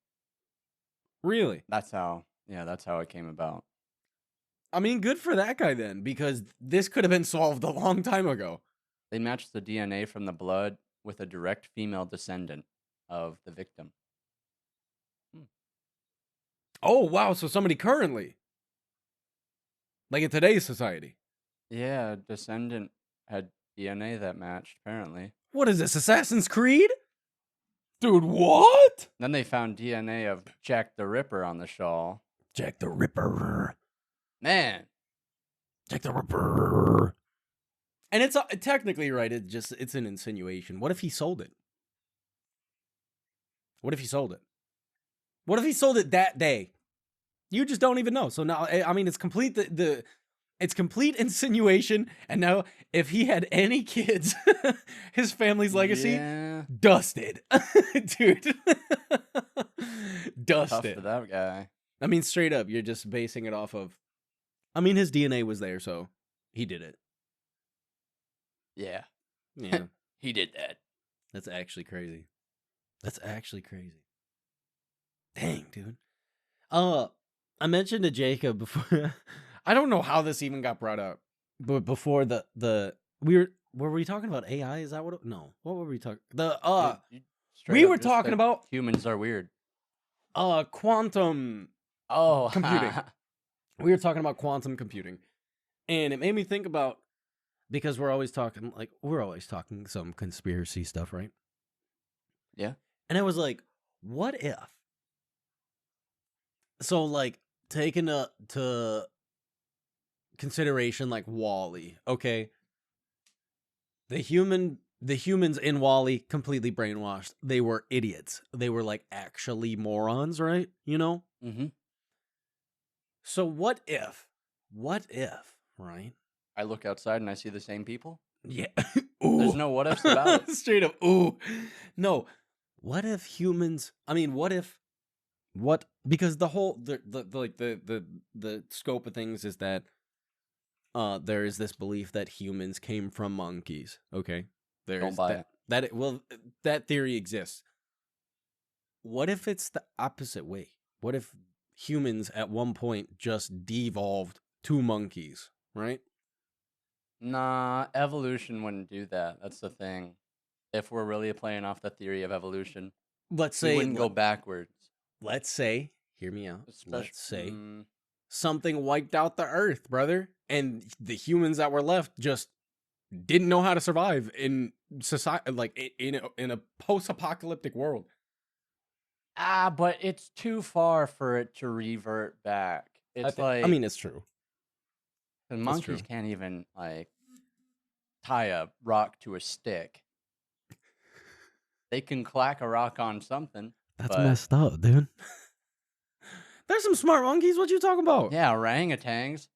Speaker 1: Really?
Speaker 2: That's how it came about.
Speaker 1: I mean, good for that guy then, because this could have been solved a long time ago.
Speaker 2: They matched the DNA from the blood with a direct female descendant of the victim.
Speaker 1: Oh, wow. So somebody currently. Like in today's society.
Speaker 2: Yeah, a descendant had DNA that matched, apparently.
Speaker 1: What is this, Assassin's Creed? Dude, what?
Speaker 2: Then they found DNA of Jack the Ripper on the shawl.
Speaker 1: Jack the Ripper.
Speaker 2: Man,
Speaker 1: Jack the Ripper. And it's technically right. It's an insinuation. What if he sold it? What if he sold it? What if he sold it that day? You just don't even know. So now, I mean, it's complete it's complete insinuation. And now, if he had any kids, his family's legacy
Speaker 2: yeah,
Speaker 1: dusted, dude.
Speaker 2: tough
Speaker 1: Dusted.
Speaker 2: for that guy.
Speaker 1: I mean, straight up, you're just basing it off of. I mean, his DNA was there, so he did it.
Speaker 2: Yeah,
Speaker 1: Yeah,
Speaker 2: he did that.
Speaker 1: that's actually crazy. That's actually crazy. Dang, dude. I mentioned to Jacob before. I don't know how this even got brought up, but before were we talking about AI? Is that what? No, what were we talking?
Speaker 2: Straight
Speaker 1: We
Speaker 2: up
Speaker 1: were
Speaker 2: just
Speaker 1: talking
Speaker 2: said
Speaker 1: about
Speaker 2: humans are weird.
Speaker 1: Quantum.
Speaker 2: Oh,
Speaker 1: Computing. We were talking about quantum computing, and it made me think about, because we're always talking some conspiracy stuff, right?
Speaker 2: Yeah.
Speaker 1: And I was like, what if? So, like, taking to consideration, like Wall-E, okay? The humans in Wall-E completely brainwashed. They were idiots. They were like actually morons, right? You know?
Speaker 2: Mm-hmm.
Speaker 1: So what if, right?
Speaker 2: I look outside and I see the same people.
Speaker 1: Yeah.
Speaker 2: There's no what ifs about it.
Speaker 1: Straight up. Ooh. No. What if humans? I mean, because the whole the scope of things is that there is this belief that humans came from monkeys. Okay.
Speaker 2: Don't buy it.
Speaker 1: That theory exists. What if it's the opposite way? What if humans at one point just devolved to monkeys, right?
Speaker 2: Nah, evolution wouldn't do that. That's the thing. If we're really playing off the theory of evolution,
Speaker 1: Let's
Speaker 2: we
Speaker 1: say
Speaker 2: wouldn't go backwards.
Speaker 1: Let's say, hear me out. Let's say
Speaker 2: Mm,
Speaker 1: something wiped out the earth, brother, and the humans that were left just didn't know how to survive in society, like in a post-apocalyptic world.
Speaker 2: but it's too far for it to revert back. It's
Speaker 1: I mean, it's true.
Speaker 2: the monkeys
Speaker 1: true.
Speaker 2: can't even like tie a rock to a stick. They can clack a rock on something.
Speaker 1: That's
Speaker 2: but-
Speaker 1: messed up, dude. There's some smart monkeys. What you talking about?
Speaker 2: Yeah, orangutans.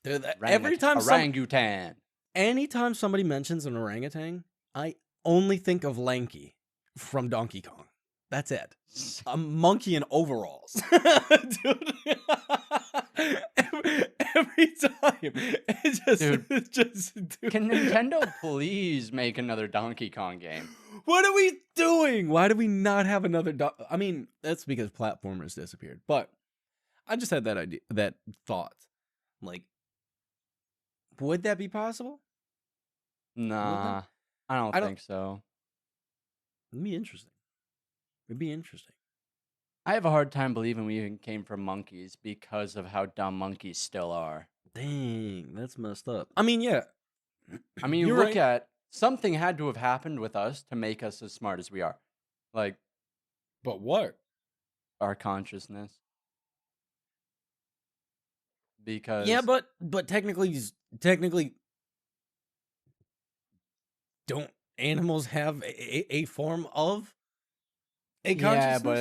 Speaker 1: Dude,
Speaker 2: Orangutan.
Speaker 1: anytime somebody mentions an orangutan, I only think of Lanky. from Donkey Kong. That's it. A monkey in overalls. Dude. every time. It's just dude.
Speaker 2: Can Nintendo please make another Donkey Kong game?
Speaker 1: What are we doing? Why do we not have another I mean, that's because platformers disappeared. But I just had that idea, that thought. Like, would that be possible?
Speaker 2: Nah, I don't think so.
Speaker 1: It'd be interesting. It'd be interesting.
Speaker 2: I have a hard time believing we even came from monkeys because of how dumb monkeys still are.
Speaker 1: Dang, that's messed up. I mean, yeah.
Speaker 2: I mean, you look at something had to have happened with us to make us as smart as we are. Like,
Speaker 1: but what?
Speaker 2: Our consciousness. Because
Speaker 1: yeah, but technically, don't animals have a form of a consciousness?
Speaker 2: Yeah, but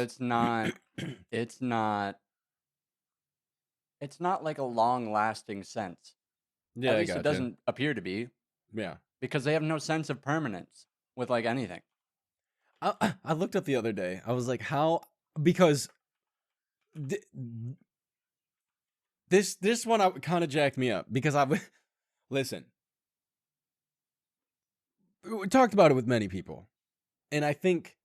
Speaker 2: it's not. It's not like a long-lasting sense.
Speaker 1: Yeah,
Speaker 2: at least it doesn't appear to be.
Speaker 1: Yeah,
Speaker 2: because they have no sense of permanence with like anything.
Speaker 1: I looked up the other day. I was like, how? Because this one kind of jacked me up because listen. We talked about it with many people, and I think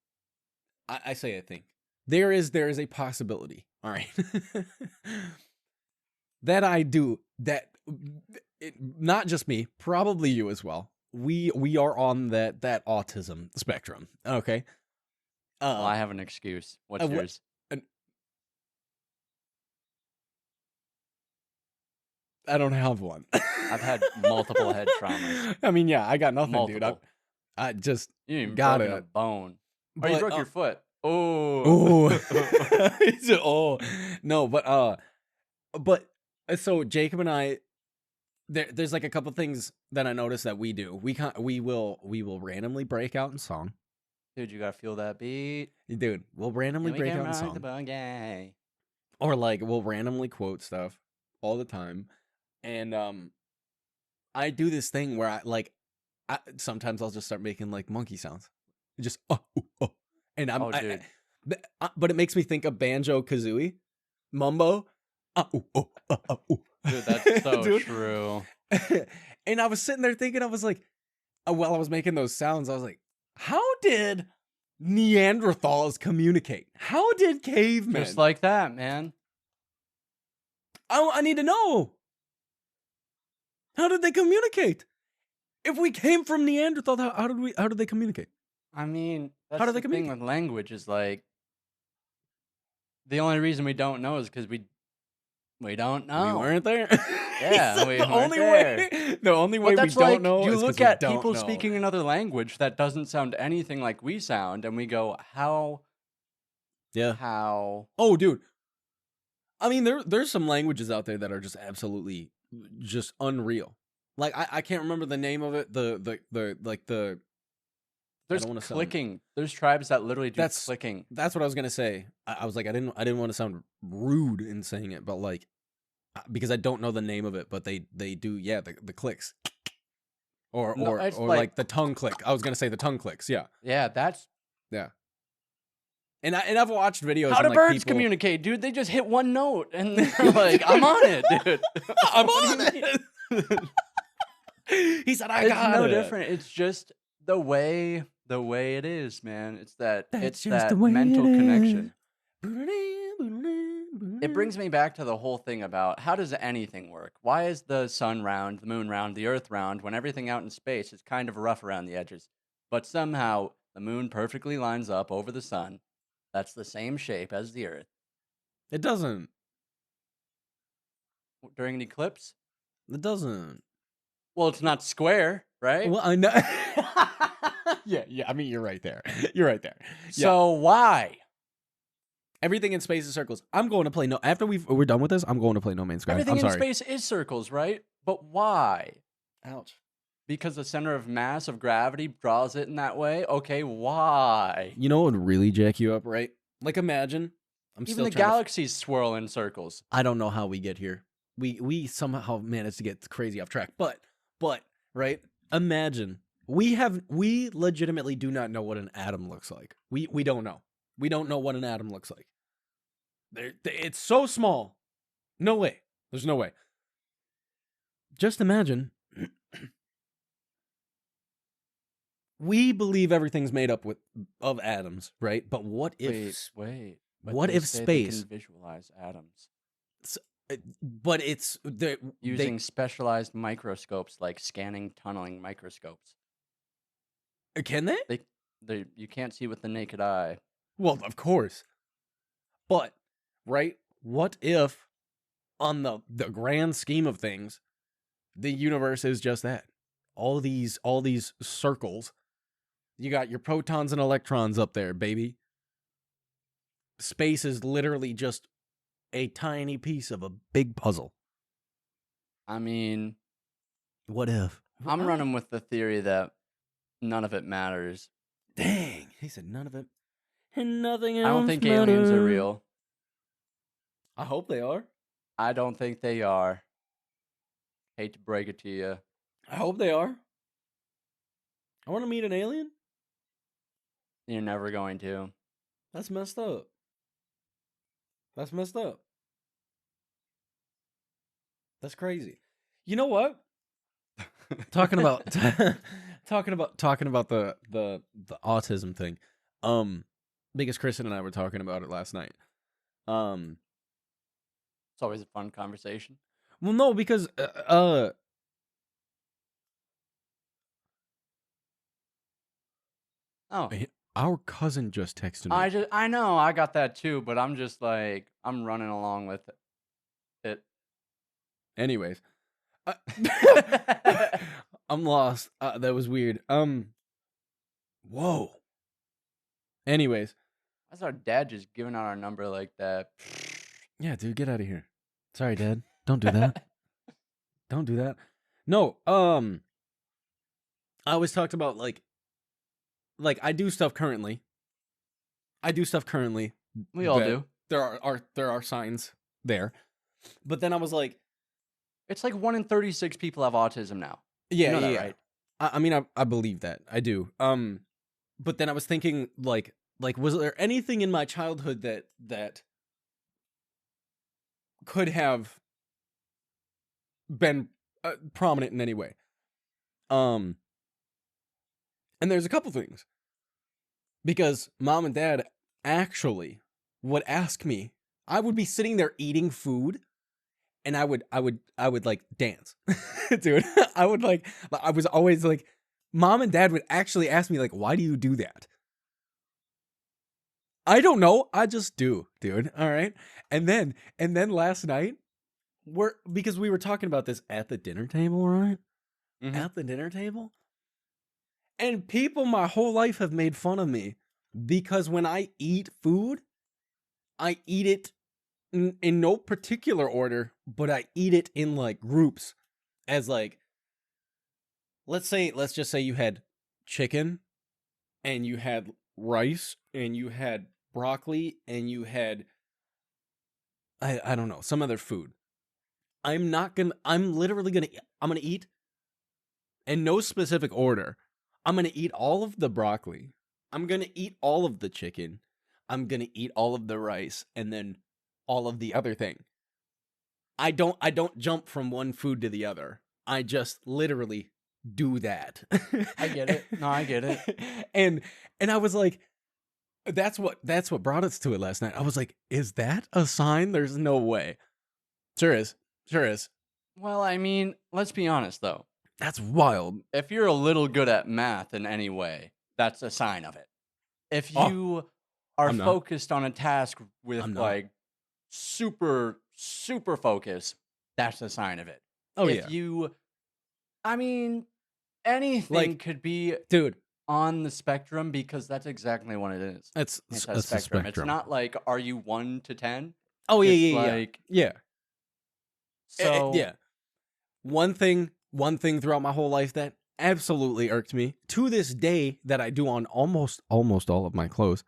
Speaker 1: I think there is a possibility. All right, that I do that. Not just me, probably you as well. We are on that autism spectrum. Okay.
Speaker 2: Well, I have an excuse. What's yours?
Speaker 1: I don't have one.
Speaker 2: I've had multiple head traumas.
Speaker 1: I mean, yeah, I got nothing,
Speaker 2: multiple.
Speaker 1: Dude. I just
Speaker 2: you even
Speaker 1: got
Speaker 2: broken a bone. Or you broke your foot.
Speaker 1: Oh. Oh. No, but so Jacob and I, there's like a couple things that I noticed that we do. We will randomly break out in song.
Speaker 2: Dude, you gotta feel that beat.
Speaker 1: Dude, we'll randomly break out in song. Or like we'll randomly quote stuff all the time. And I do this thing where sometimes I'll just start making like monkey sounds. Just and
Speaker 2: dude.
Speaker 1: But it makes me think of Banjo Kazooie, Mumbo.
Speaker 2: Dude, that's so true.
Speaker 1: And I was sitting there thinking, I was like, while I was making those sounds, I was like, how did Neanderthals communicate? How did cavemen?
Speaker 2: Just like that, man.
Speaker 1: I need to know. How did they communicate? If we came from Neanderthal, how did they communicate?
Speaker 2: I mean, that's the thing with language is like, the only reason we don't know is because we don't know.
Speaker 1: We weren't there.
Speaker 2: Yeah, we
Speaker 1: the
Speaker 2: weren't there.
Speaker 1: The only way we don't know
Speaker 2: you
Speaker 1: is
Speaker 2: look at people speaking another language that doesn't sound anything like we sound, and we go, how?
Speaker 1: Yeah.
Speaker 2: How?
Speaker 1: Oh, dude. I mean, there's some languages out there that are just absolutely just unreal. Like I can't remember the name of it.
Speaker 2: There's clicking. There's tribes that literally do clicking.
Speaker 1: That's what I was gonna say. I was like, I didn't want to sound rude in saying it, but like, because I don't know the name of it, but they do, yeah, the clicks, or like the tongue click. I was gonna say the tongue clicks. Yeah.
Speaker 2: Yeah, that's
Speaker 1: yeah. And I've watched videos.
Speaker 2: How do birds communicate, dude? They just hit one note and they're like, "I'm on it, dude.
Speaker 1: I'm on it." He said, "I got it." It's
Speaker 2: no different. It's just the way it is, man. It's that mental connection. It brings me back to the whole thing about how does anything work? Why is the sun round, the moon round, the earth round, when everything out in space is kind of rough around the edges? But somehow the moon perfectly lines up over the sun. That's the same shape as the earth.
Speaker 1: It doesn't.
Speaker 2: During an eclipse?
Speaker 1: It doesn't.
Speaker 2: Well, it's not square, right?
Speaker 1: Well, I know. Yeah. I mean, you're right there. You're right there.
Speaker 2: So why?
Speaker 1: Everything in space is circles. I'm going to play after we're done with this, I'm going to play No Man's Sky.
Speaker 2: Everything in space is circles, right? But why?
Speaker 1: Ouch.
Speaker 2: Because the center of mass of gravity draws it in that way? Okay, why?
Speaker 1: You know what would really jack you up, right? Like, imagine.
Speaker 2: Even the galaxies swirl in circles.
Speaker 1: I don't know how we get here. We somehow managed to get crazy off track. But, right? Imagine we legitimately do not know what an atom looks like. We don't know. We don't know what an atom looks like. It's so small. No way. There's no way. Just imagine. We believe everything's made up of atoms, right? But what if
Speaker 2: wait.
Speaker 1: What if space
Speaker 2: can visualize atoms?
Speaker 1: But it's
Speaker 2: using specialized microscopes like scanning tunneling microscopes.
Speaker 1: Can they?
Speaker 2: You can't see with the naked eye.
Speaker 1: Well, of course. But right, what if on the grand scheme of things, the universe is just that. All these circles. You got your protons and electrons up there, baby. Space is literally just a tiny piece of a big puzzle.
Speaker 2: I mean,
Speaker 1: what if?
Speaker 2: I'm running with the theory that none of it matters.
Speaker 1: Dang, he said none of it. And nothing else
Speaker 2: I don't think
Speaker 1: matters.
Speaker 2: aliens are real.
Speaker 1: I hope they are.
Speaker 2: I don't think they are. Hate to break it to you.
Speaker 1: I hope they are. I want to meet an alien.
Speaker 2: You're never going to.
Speaker 1: That's messed up. That's messed up. That's crazy. You know what? talking about the autism thing. Because Kristen and I were talking about it last night.
Speaker 2: It's always a fun conversation.
Speaker 1: Well, no, because our cousin just texted me.
Speaker 2: I know, I got that too, but I'm just like, I'm running along with it.
Speaker 1: Anyways, I'm lost. That was weird. Whoa. Anyways,
Speaker 2: that's our dad just giving out our number like that.
Speaker 1: Yeah, dude, get out of here. Sorry, Dad. Don't do that. Don't do that. No, I always talked about like I do stuff currently.
Speaker 2: We all do.
Speaker 1: There are signs there. But then I was like,
Speaker 2: it's like 1 in 36 people have autism now.
Speaker 1: Yeah,
Speaker 2: you know
Speaker 1: that,
Speaker 2: right?
Speaker 1: I mean, I believe that. I do. But then I was thinking like was there anything in my childhood that could have been prominent in any way? And there's a couple things. Because mom and dad actually would ask me, I would be sitting there eating food and I would like dance. Dude, I was always like, mom and dad would actually ask me like, why do you do that? I don't know. I just do, dude. All right. And then last night, because we were talking about this at the dinner table, right? Mm-hmm. At the dinner table. And people my whole life have made fun of me because when I eat food, I eat it in no particular order, but I eat it in like groups as like, let's just say you had chicken and you had rice and you had broccoli and you had, I don't know, some other food. I'm literally going to eat in no specific order. I'm going to eat all of the broccoli. I'm going to eat all of the chicken. I'm going to eat all of the rice and then all of the other thing. I don't jump from one food to the other. I just literally do that.
Speaker 2: I get it. No, I get it.
Speaker 1: And I was like, that's what brought us to it last night. I was like, is that a sign? There's no way. Sure is.
Speaker 2: Well, I mean, let's be honest though.
Speaker 1: That's wild.
Speaker 2: If you're a little good at math in any way, that's a sign of it. If you are focused on a task with like super focus, that's a sign of it.
Speaker 1: Oh,
Speaker 2: if you, I mean, anything like, could be,
Speaker 1: dude,
Speaker 2: on the spectrum because that's exactly what it is.
Speaker 1: It's a spectrum.
Speaker 2: It's not like, are you 1 to 10?
Speaker 1: Oh yeah,
Speaker 2: yeah.
Speaker 1: So yeah, one thing throughout my whole life that absolutely irked me to this day that I do on almost all of my clothes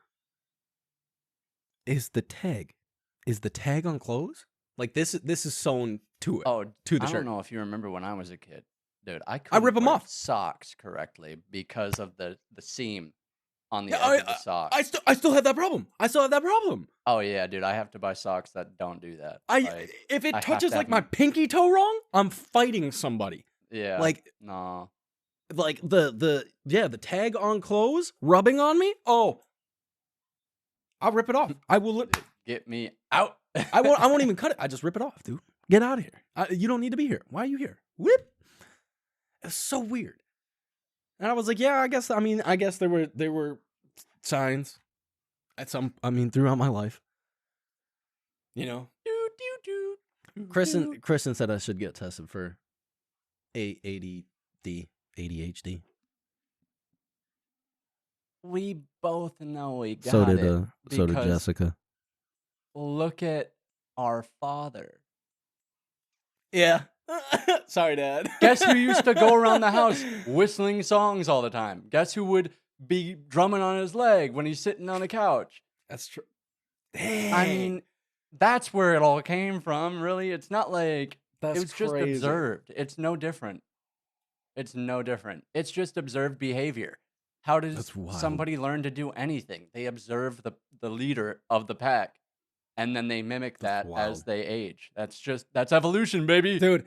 Speaker 1: is the tag. Is the tag on clothes? Like this is sewn to it.
Speaker 2: Oh,
Speaker 1: to the
Speaker 2: shirt.
Speaker 1: I
Speaker 2: don't know if you remember when I was a kid. Dude, I
Speaker 1: I rip
Speaker 2: couldn't
Speaker 1: 'em
Speaker 2: wear
Speaker 1: off.
Speaker 2: socks correctly because of the seam on the
Speaker 1: Yeah,
Speaker 2: edge of the sock.
Speaker 1: I still have that problem. I still have that problem.
Speaker 2: Oh yeah, dude, I have to buy socks that don't do that. Like,
Speaker 1: If it
Speaker 2: I have
Speaker 1: touches
Speaker 2: to
Speaker 1: like
Speaker 2: have
Speaker 1: my
Speaker 2: 'em.
Speaker 1: pinky toe wrong, I'm fighting somebody.
Speaker 2: Yeah,
Speaker 1: Like
Speaker 2: no,
Speaker 1: the tag on clothes rubbing on me. Oh, I'll rip it off. I will.
Speaker 2: get me out.
Speaker 1: I won't even cut it. I just rip it off, dude. Get out of here. You don't need to be here. Why are you here? Whip. It's so weird. And I was like, yeah, I guess there were signs at throughout my life. You know. Kristen said I should get tested for ADHD.
Speaker 2: We both know we got
Speaker 1: So
Speaker 2: it.
Speaker 1: did
Speaker 2: because
Speaker 1: Jessica.
Speaker 2: Look at our father.
Speaker 1: Yeah. Sorry, Dad.
Speaker 2: Guess who used to go around the house whistling songs all the time? Guess who would be drumming on his leg when he's sitting on the couch?
Speaker 1: That's true.
Speaker 2: I mean, that's where it all came from, really. It's not like it was just observed. It's no different. It's no different. It's just observed behavior. How does somebody learn to do anything? They observe the leader of the pack, and then they mimic that as they age. That's evolution, baby.
Speaker 1: Dude.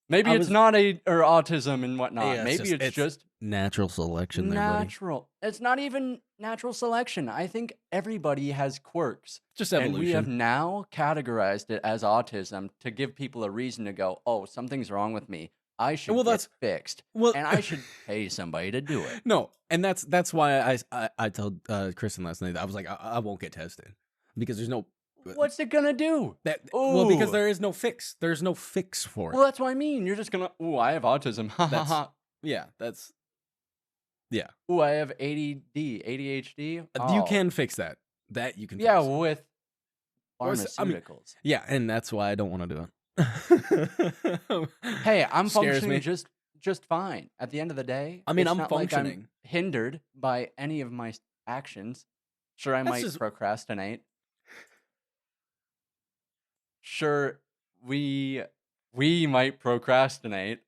Speaker 2: Maybe it's not or autism and whatnot.
Speaker 1: Yeah,
Speaker 2: Maybe it's just
Speaker 1: natural selection.
Speaker 2: Natural. It's not even natural selection. I think everybody has quirks.
Speaker 1: Just evolution.
Speaker 2: And we have now categorized it as autism to give people a reason to go, oh, something's wrong with me. I should get fixed. And I should pay somebody to do it.
Speaker 1: No, and that's why I told Kristen last night, I was like, I won't get tested because there's no.
Speaker 2: What's it gonna do?
Speaker 1: Well, because there is no fix. There's no fix for it.
Speaker 2: Well, that's what I mean. You're just gonna. Ooh, I have autism.
Speaker 1: Yeah.
Speaker 2: Ooh, I have ADHD.
Speaker 1: You can fix that. That you can.
Speaker 2: Yeah,
Speaker 1: fix.
Speaker 2: with pharmaceuticals.
Speaker 1: Yeah, and that's why I don't want to do it.
Speaker 2: Hey, I'm functioning just fine. At the end of the day,
Speaker 1: I'm functioning.
Speaker 2: Like I'm hindered by any of my actions. Sure, I might procrastinate. Sure, we might procrastinate,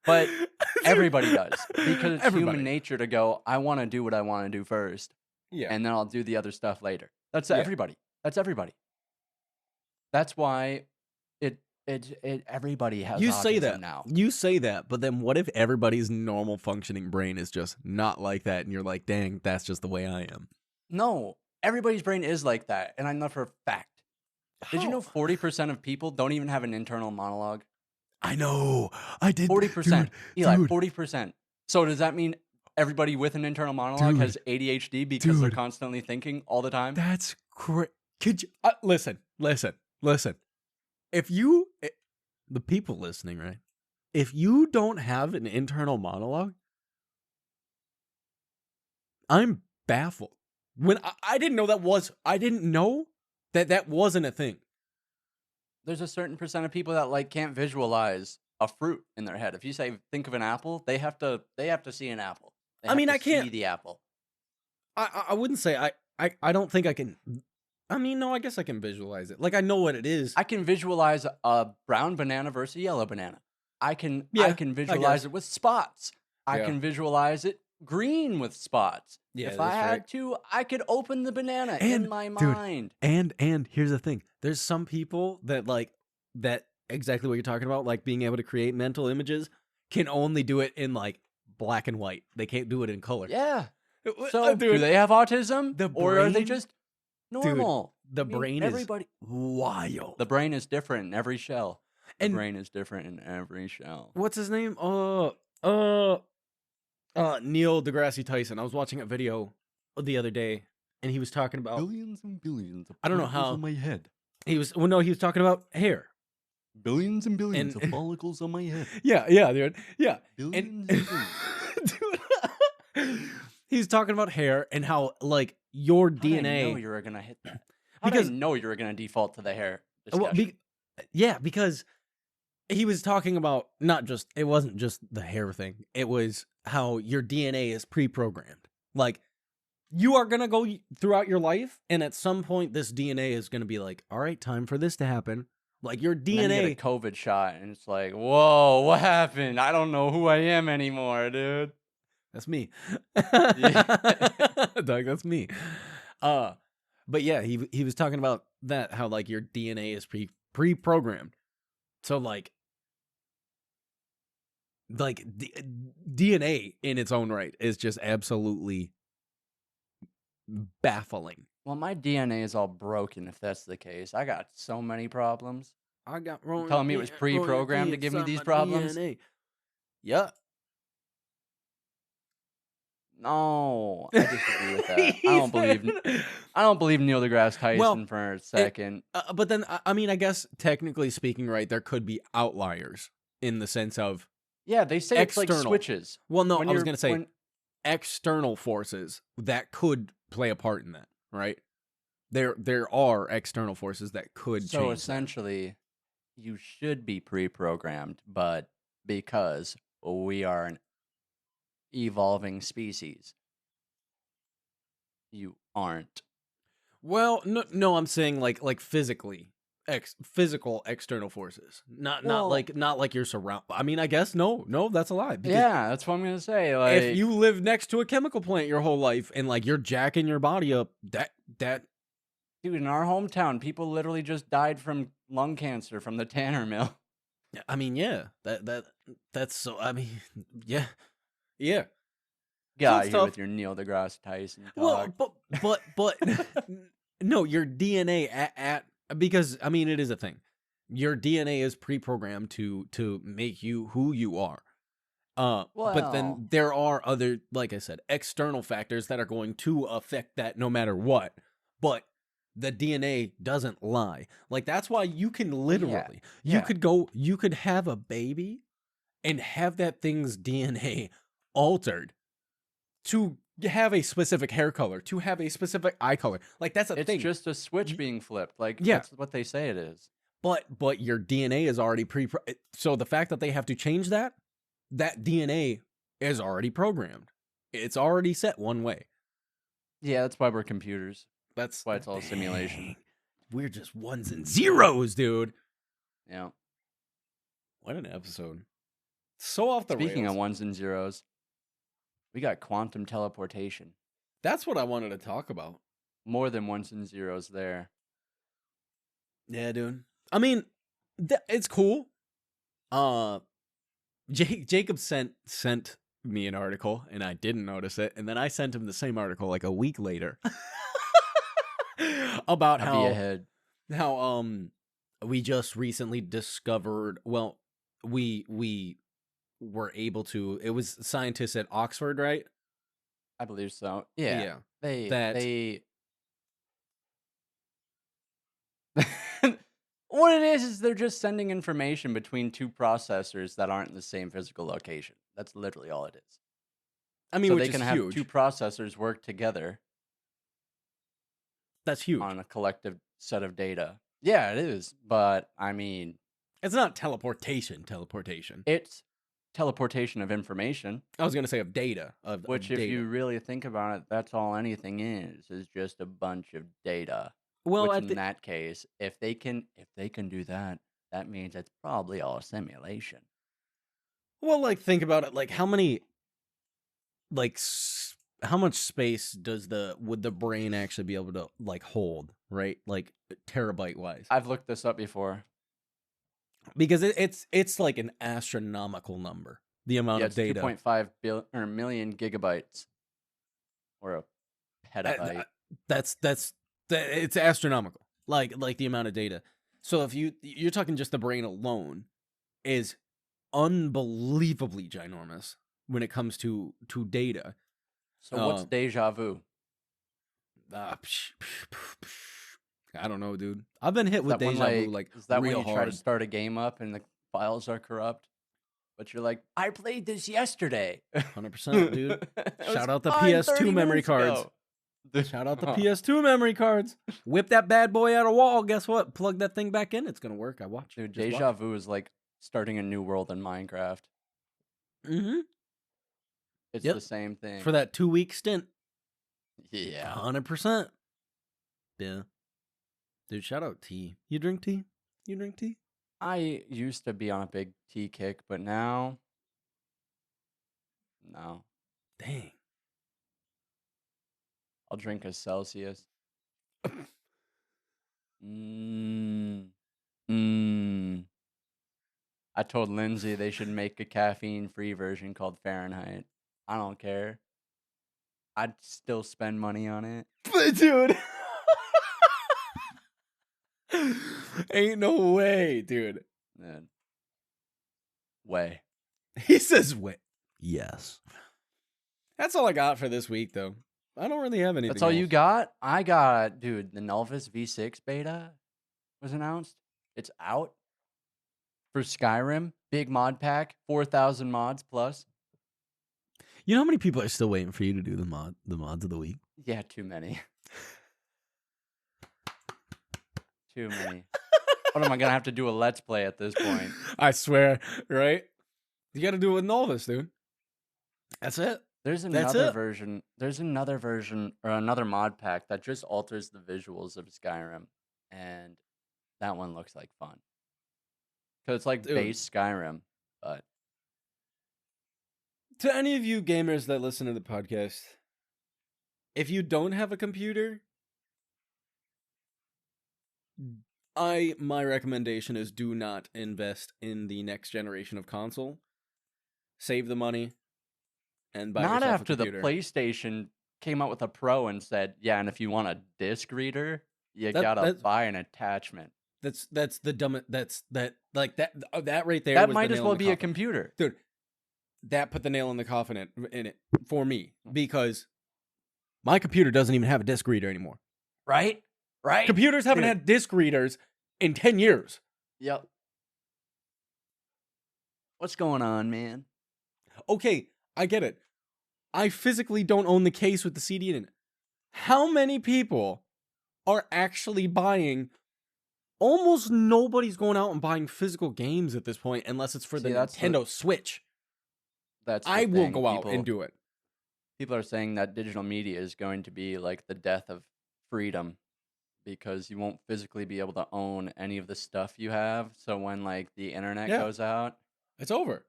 Speaker 2: but everybody does because it's human nature to go. I want to do what I want to do first, and then I'll do the other stuff later. That's everybody. That's everybody. That's why everybody has.
Speaker 1: You
Speaker 2: autism
Speaker 1: say that
Speaker 2: now.
Speaker 1: You say that, but then what if everybody's normal functioning brain is just not like that, and you're like, dang, that's just the way I am.
Speaker 2: No, everybody's brain is like that, and I know for a fact. Did you know 40% of people don't even have an internal monologue?
Speaker 1: I know. I did.
Speaker 2: 40%. Eli, 40%. So does that mean everybody with an internal monologue has ADHD because they're constantly thinking all the time?
Speaker 1: That's crazy. Could you listen? If the people listening, right? If you don't have an internal monologue, I'm baffled. When I didn't know I didn't know that wasn't a thing.
Speaker 2: There's a certain percent of people that can't visualize a fruit in their head. If you say think of an apple, they have to see an apple. I can't see the apple.
Speaker 1: I wouldn't say I don't think I can. I mean, no, I guess I can visualize it. Like I know what it is.
Speaker 2: I can visualize a brown banana versus a yellow banana. I can visualize it with spots. I can visualize it green with spots. Yeah, if I had to, I could open the banana in my mind.
Speaker 1: And here's the thing. There's some people that exactly what you're talking about, like being able to create mental images, can only do it in black and white. They can't do it in color.
Speaker 2: Yeah. So do they have autism? Or are they just normal?
Speaker 1: Dude, the brain is wild.
Speaker 2: The brain is different in every shell. The brain is different in every shell.
Speaker 1: What's his name? Neil deGrasse Tyson. I was watching a video the other day, and he was talking about
Speaker 2: billions and billions of
Speaker 1: I don't know how
Speaker 2: on my head.
Speaker 1: He was talking about hair.
Speaker 2: Billions and billions of follicles on my head.
Speaker 1: Yeah, dude. Yeah.
Speaker 2: Billions and billions.
Speaker 1: Dude, he's talking about hair and how your DNA.
Speaker 2: Did I know you were gonna hit that? How did I know you were gonna default to the hair discussion?
Speaker 1: Because he was talking about it wasn't just the hair thing. It was how your DNA is pre-programmed. You are going to go throughout your life, and at some point, this DNA is going to be like, all right, time for this to happen. Like your
Speaker 2: And then you get
Speaker 1: DNA.
Speaker 2: a COVID shot, and it's like, whoa, what happened? I don't know who I am anymore, dude.
Speaker 1: That's me.
Speaker 2: Yeah.
Speaker 1: Doug, that's me. But yeah, he was talking about that, how like your DNA is pre-programmed. So like DNA in its own right is just absolutely baffling.
Speaker 2: Well, my DNA is all broken if that's the case. I got so many problems.
Speaker 1: I got
Speaker 2: You telling me it was pre-programmed to give me these problems?
Speaker 1: DNA. Yeah.
Speaker 2: No, I disagree with that. I don't believe Neil deGrasse Tyson
Speaker 1: Well,
Speaker 2: for a second.
Speaker 1: but then I mean, I guess technically speaking, right, there could be outliers in the sense of
Speaker 2: Yeah, they say it's like
Speaker 1: external.
Speaker 2: switches.
Speaker 1: Well, no,
Speaker 2: When
Speaker 1: I was
Speaker 2: you're
Speaker 1: going to say
Speaker 2: when
Speaker 1: external forces that could play a part in that, right? There are external forces that could
Speaker 2: so
Speaker 1: change that.
Speaker 2: essentially you should be pre-programmed, but because we are an evolving species, you aren't.
Speaker 1: Well, no, I'm saying like physically, physical external forces, not
Speaker 2: Well,
Speaker 1: like you're surround. I mean, I guess no, that's a lie. Because
Speaker 2: yeah, that's what I'm gonna say.
Speaker 1: if
Speaker 2: Like,
Speaker 1: you live next to a chemical plant your whole life and like you're jacking your body up, that
Speaker 2: dude, in our hometown, people literally just died from lung cancer from the tanner mill.
Speaker 1: I mean, yeah, that's so. I mean, yeah, yeah.
Speaker 2: Get
Speaker 1: So
Speaker 2: out
Speaker 1: it's
Speaker 2: of here
Speaker 1: tough.
Speaker 2: with your Neil deGrasse Tyson
Speaker 1: Well,
Speaker 2: talk.
Speaker 1: but no, your DNA at because I mean it is a thing. Your DNA is pre-programmed to make you who you are. But
Speaker 2: Well,
Speaker 1: then there are other, like I said, external factors that are going to affect that no matter what. But the DNA doesn't lie. Like that's why you can literally
Speaker 2: yeah.
Speaker 1: you could have a baby and have that thing's DNA altered to have a specific hair color, to have a specific eye color. Like that's a
Speaker 2: It's
Speaker 1: thing.
Speaker 2: just a switch being flipped. Like,
Speaker 1: Yeah.
Speaker 2: that's what they say it is.
Speaker 1: But your DNA is already so the fact that they have to change that DNA is already programmed. It's already set one way.
Speaker 2: Yeah, that's why we're computers.
Speaker 1: That's
Speaker 2: why it's all simulation.
Speaker 1: We're just ones and zeros, dude.
Speaker 2: Yeah.
Speaker 1: What an episode. So off the
Speaker 2: Speaking
Speaker 1: rails.
Speaker 2: of ones and zeros, we got quantum teleportation.
Speaker 1: That's what I wanted to talk about.
Speaker 2: More than ones and zeros there.
Speaker 1: Yeah, dude. I mean, it's cool. Jacob sent me an article, and I didn't notice it, and then I sent him the same article like a week later about
Speaker 2: I'll be ahead.
Speaker 1: how we just recently discovered. Well, we were able to. It was scientists at Oxford, right?
Speaker 2: I believe so. Yeah. They what it is they're just sending information between two processors that aren't in the same physical location. That's literally all it is.
Speaker 1: I mean,
Speaker 2: so
Speaker 1: which
Speaker 2: they can
Speaker 1: is
Speaker 2: have
Speaker 1: huge.
Speaker 2: two processors work together.
Speaker 1: That's huge
Speaker 2: on a collective set of data. Yeah, it is. But I mean,
Speaker 1: it's not teleportation.
Speaker 2: It's teleportation of information.
Speaker 1: I was gonna say of data.
Speaker 2: Which, if you really think about it, that's all anything is just a bunch of data.
Speaker 1: Well,
Speaker 2: which in that case, if they can do that, that means it's probably all simulation.
Speaker 1: Well, like think about it. Like how many, like how much space would the brain actually be able to like hold, right? Like terabyte wise.
Speaker 2: I've looked this up before.
Speaker 1: Because it's like an astronomical number. The amount of data.
Speaker 2: 2.5 million gigabytes, or a petabyte.
Speaker 1: It's astronomical. Like the amount of data. So if you're talking just the brain alone is unbelievably ginormous when it comes to data.
Speaker 2: So what's deja vu?
Speaker 1: I don't know, dude. I've been hit with deja vu like
Speaker 2: is that
Speaker 1: real
Speaker 2: when you try to start a game up and the files are corrupt? But you're like, I played this yesterday.
Speaker 1: 100%, dude. Shout out the PS2 memory cards. Shout out the PS2 memory cards. Whip that bad boy out of wall. Guess what? Plug that thing back in. It's gonna work. I watch.
Speaker 2: Dude, deja vu is like starting a new world in Minecraft.
Speaker 1: Mm-hmm.
Speaker 2: It's the same thing.
Speaker 1: For that 2-week stint.
Speaker 2: Yeah.
Speaker 1: 100%. Yeah. Dude, shout out tea. You drink tea? You drink tea?
Speaker 2: I used to be on a big tea kick, but now, no.
Speaker 1: Dang.
Speaker 2: I'll drink a Celsius. Mmm. Mmm. I told Lindsay they should make a caffeine-free version called Fahrenheit. I don't care. I'd still spend money on it.
Speaker 1: Dude. Ain't no way, dude.
Speaker 2: Man. Way.
Speaker 1: He says way. Yes. That's all I got for this week, though. I don't really have anything
Speaker 2: That's all
Speaker 1: else.
Speaker 2: you got? I got, dude, the Nelvis V6 beta was announced. It's out for Skyrim. Big mod pack, 4,000 mods plus.
Speaker 1: You know how many people are still waiting for you to do the mods of the week?
Speaker 2: Yeah, too many. Too many. What am I gonna have to do a let's play at this point?
Speaker 1: I swear, right? You got to do it with Novus, dude. That's it.
Speaker 2: There's another version. There's another version or another mod pack that just alters the visuals of Skyrim, and that one looks like fun. Cause it's like base Skyrim, but
Speaker 1: to any of you gamers that listen to the podcast, if you don't have a computer, my recommendation is do not invest in the next generation of console. Save the money and buy
Speaker 2: not
Speaker 1: yourself
Speaker 2: after
Speaker 1: a
Speaker 2: the
Speaker 1: computer.
Speaker 2: PlayStation came out with a Pro and said, yeah, and if you want a disc reader, you gotta buy an attachment.
Speaker 1: That's the dumb. That right there.
Speaker 2: That
Speaker 1: was
Speaker 2: might
Speaker 1: the
Speaker 2: as
Speaker 1: nail
Speaker 2: well
Speaker 1: in the
Speaker 2: be a
Speaker 1: coffin.
Speaker 2: computer,
Speaker 1: Dude. That put the nail in the coffin in it for me, because my computer doesn't even have a disc reader anymore.
Speaker 2: Right? Right?
Speaker 1: Computers haven't had disc readers in 10 years.
Speaker 2: Yep. What's going on, man?
Speaker 1: Okay, I get it. I physically don't own the case with the CD in it. How many people are actually buying? Almost nobody's going out and buying physical games at this point, unless it's for the Nintendo Switch. I will go out and do it.
Speaker 2: People are saying that digital media is going to be like the death of freedom, because you won't physically be able to own any of the stuff you have. So when like the internet goes out,
Speaker 1: it's over.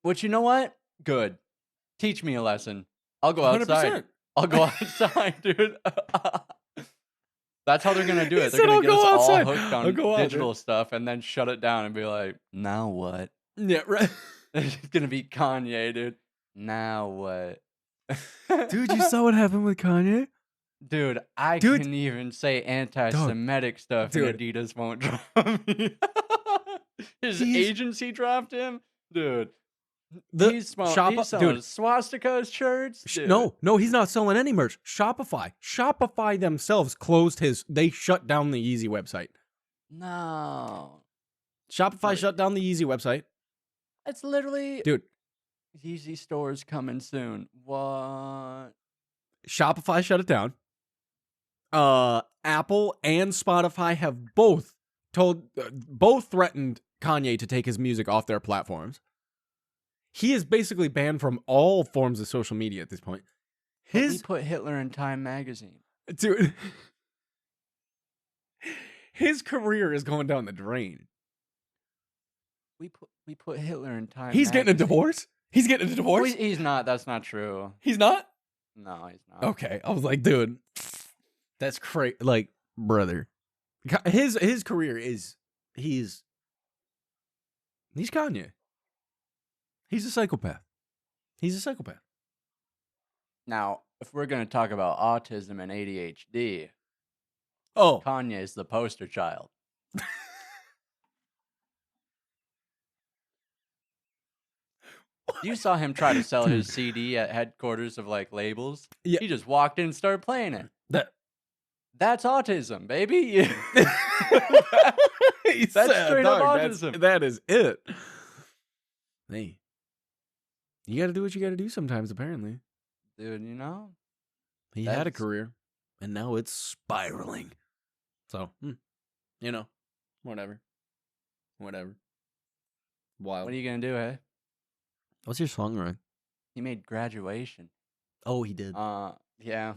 Speaker 2: Which, you know what? Good. Teach me a lesson. I'll go outside. 100%. I'll go outside, dude. That's how they're going to do it. They're going to get us all hooked on digital stuff and then shut it down and be like, now what?
Speaker 1: Yeah, right.
Speaker 2: It's going to be Kanye, dude. Now what?
Speaker 1: Dude, you saw what happened with Kanye?
Speaker 2: Dude, I can even say anti-Semitic stuff and Adidas won't drop me. His agency dropped him? Dude. He's selling swastikas shirts? Dude.
Speaker 1: No, he's not selling any merch. Shopify themselves they shut down the Yeezy website.
Speaker 2: No.
Speaker 1: Shopify shut down the Yeezy website.
Speaker 2: It's literally...
Speaker 1: Dude.
Speaker 2: Yeezy stores coming soon. What?
Speaker 1: Shopify shut it down. Apple and Spotify have both threatened Kanye to take his music off their platforms. He is basically banned from all forms of social media at this point.
Speaker 2: He put Hitler in Time magazine.
Speaker 1: Dude. His career is going down the drain.
Speaker 2: We put Hitler in Time
Speaker 1: He's
Speaker 2: magazine.
Speaker 1: Getting a divorce? He's getting a divorce?
Speaker 2: He's not. That's not true.
Speaker 1: He's not?
Speaker 2: No, he's not.
Speaker 1: Okay. I was like, dude, that's crazy. Like, brother. His career is he's Kanye. He's a psychopath.
Speaker 2: Now, if we're going to talk about autism and ADHD, Kanye is the poster child. You saw him try to sell his CD at headquarters of like labels. Yeah. He just walked in and started playing it. That's autism, baby. That's straight up autism.
Speaker 1: That is it. Hey. You got to do what you got to do sometimes, apparently.
Speaker 2: Dude, you know?
Speaker 1: He had a career, and now it's spiraling. So, you know, whatever. Wild.
Speaker 2: What are you going to do, eh?
Speaker 1: What's your song rank?
Speaker 2: He made Graduation.
Speaker 1: Oh, he did.
Speaker 2: Yeah.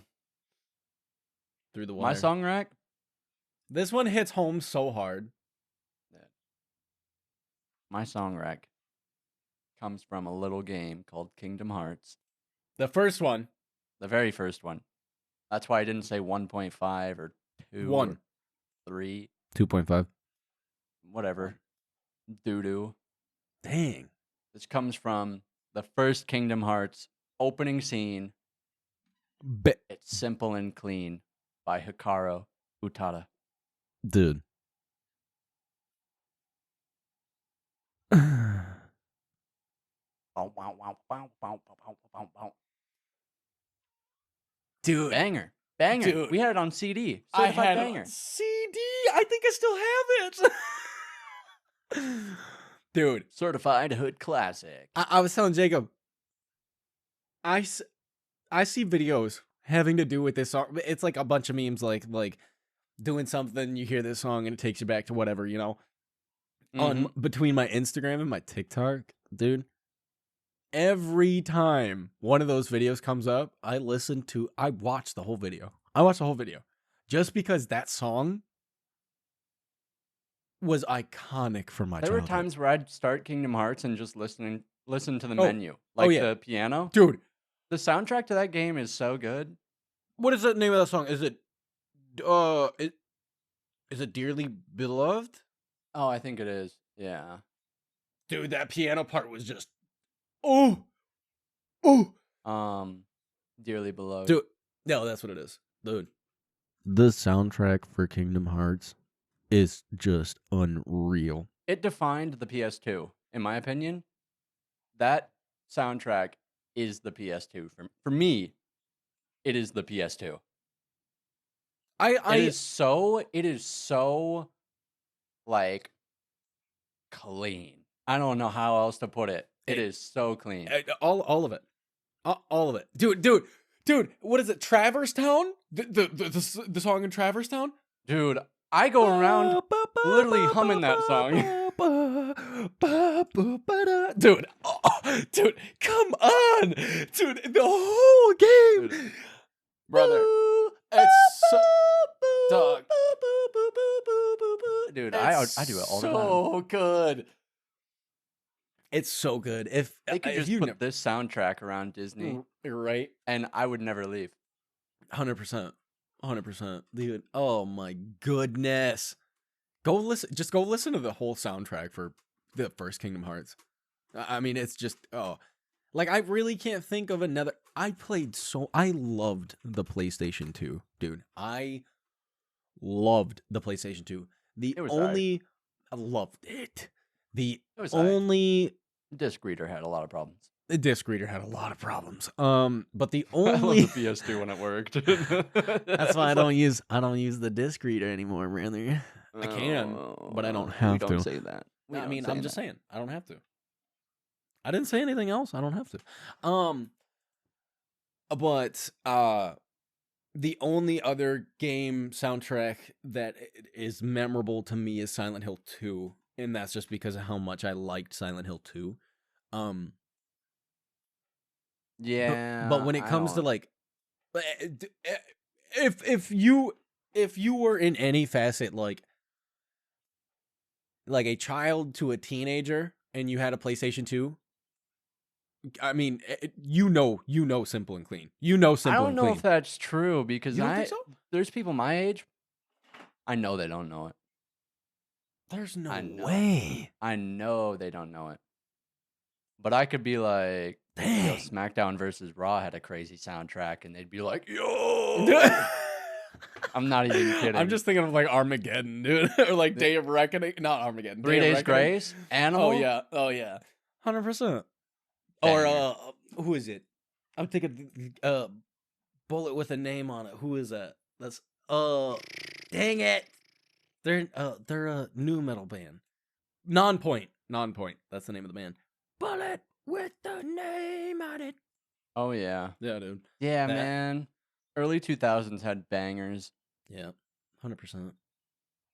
Speaker 1: Through the wire.
Speaker 2: My song rank?
Speaker 1: This one hits home so hard.
Speaker 2: My song rec comes from a little game called Kingdom Hearts.
Speaker 1: The first one.
Speaker 2: The very first one. That's why I didn't say 1.5 or 2
Speaker 1: 1.
Speaker 2: or 3.
Speaker 1: 2.5.
Speaker 2: Whatever. Doo-doo.
Speaker 1: Dang.
Speaker 2: This comes from the first Kingdom Hearts opening scene. It's Simple and Clean by Hikaru Utada.
Speaker 1: Dude. Dude.
Speaker 2: Banger.
Speaker 1: Dude.
Speaker 2: We had it on CD.
Speaker 1: I had
Speaker 2: banger.
Speaker 1: it on CD. I think I still have it. Dude.
Speaker 2: Certified hood classic.
Speaker 1: I was telling Jacob, I see videos having to do with this song. It's like a bunch of memes, like doing something, you hear this song and it takes you back to whatever, you know. On between my Instagram and my TikTok, dude. Every time one of those videos comes up, I watch the whole video. Just because that song was iconic for my childhood.
Speaker 2: There were times where I'd start Kingdom Hearts and just listen to the menu. Like the piano.
Speaker 1: Dude.
Speaker 2: The soundtrack to that game is so good.
Speaker 1: What is the name of that song? Is it Dearly Beloved?
Speaker 2: Oh, I think it is. Yeah.
Speaker 1: Dude, that piano part was just
Speaker 2: Dearly Beloved.
Speaker 1: Dude, no, that's what it is. Dude. The soundtrack for Kingdom Hearts is just unreal.
Speaker 2: It defined the PS2, in my opinion. That soundtrack is the PS2 for me. It is the PS2. It is so like clean. I don't know how else to put it. It is so clean.
Speaker 1: All of it. All of it. Dude, what is it? Traverse Town? The song in Traverse Town?
Speaker 2: Dude, I go around literally humming that song.
Speaker 1: Dude, dude, come on. Dude, the whole game.
Speaker 2: Dude, brother,
Speaker 1: it's so dog.
Speaker 2: Dude, I do it all the time.
Speaker 1: So good. It's so good. If
Speaker 2: they could just put this soundtrack around Disney,
Speaker 1: you're right,
Speaker 2: and I would never leave.
Speaker 1: 100%, dude. Oh my goodness, go listen to the whole soundtrack for the first Kingdom Hearts. I mean, it's just like I really can't think of another. I loved the PlayStation 2, dude. I loved the PlayStation 2. I loved it. The only
Speaker 2: disc reader had a lot of problems.
Speaker 1: The disc reader had a lot of problems. But the only
Speaker 2: I love the PS2 when it worked.
Speaker 1: That's why I don't use the disc reader anymore, brother. I can, but I don't have to.
Speaker 2: Don't say that.
Speaker 1: I mean, I'm just saying, I don't have to. I didn't say anything else. I don't have to. But the only other game soundtrack that is memorable to me is Silent Hill 2, and that's just because of how much I liked Silent Hill 2.
Speaker 2: Yeah.
Speaker 1: But when it comes to like, if you were in any facet like a child to a teenager and you had a PlayStation 2, I mean, you know Simple and Clean. You know Simple and Clean.
Speaker 2: I don't know if that's true because
Speaker 1: you don't think so?
Speaker 2: There's people my age. I know they don't know it.
Speaker 1: There's no way.
Speaker 2: I know they don't know it. But I could be like, yo, SmackDown versus Raw had a crazy soundtrack, and they'd be like, yo. I'm not even kidding.
Speaker 1: I'm just thinking of like Armageddon, dude, or like Day of Reckoning. Not Armageddon.
Speaker 2: 3 Days Grace. Animal.
Speaker 1: Oh yeah. 100%. Or who is it? I'm thinking Bullet with a name on it. Who is that? That's dang it. They're a new metal band. Nonpoint. That's the name of the band. Bullet with the name on it.
Speaker 2: Oh yeah.
Speaker 1: Yeah, dude.
Speaker 2: Yeah, man. Early 2000s had bangers.
Speaker 1: Yeah. 100%.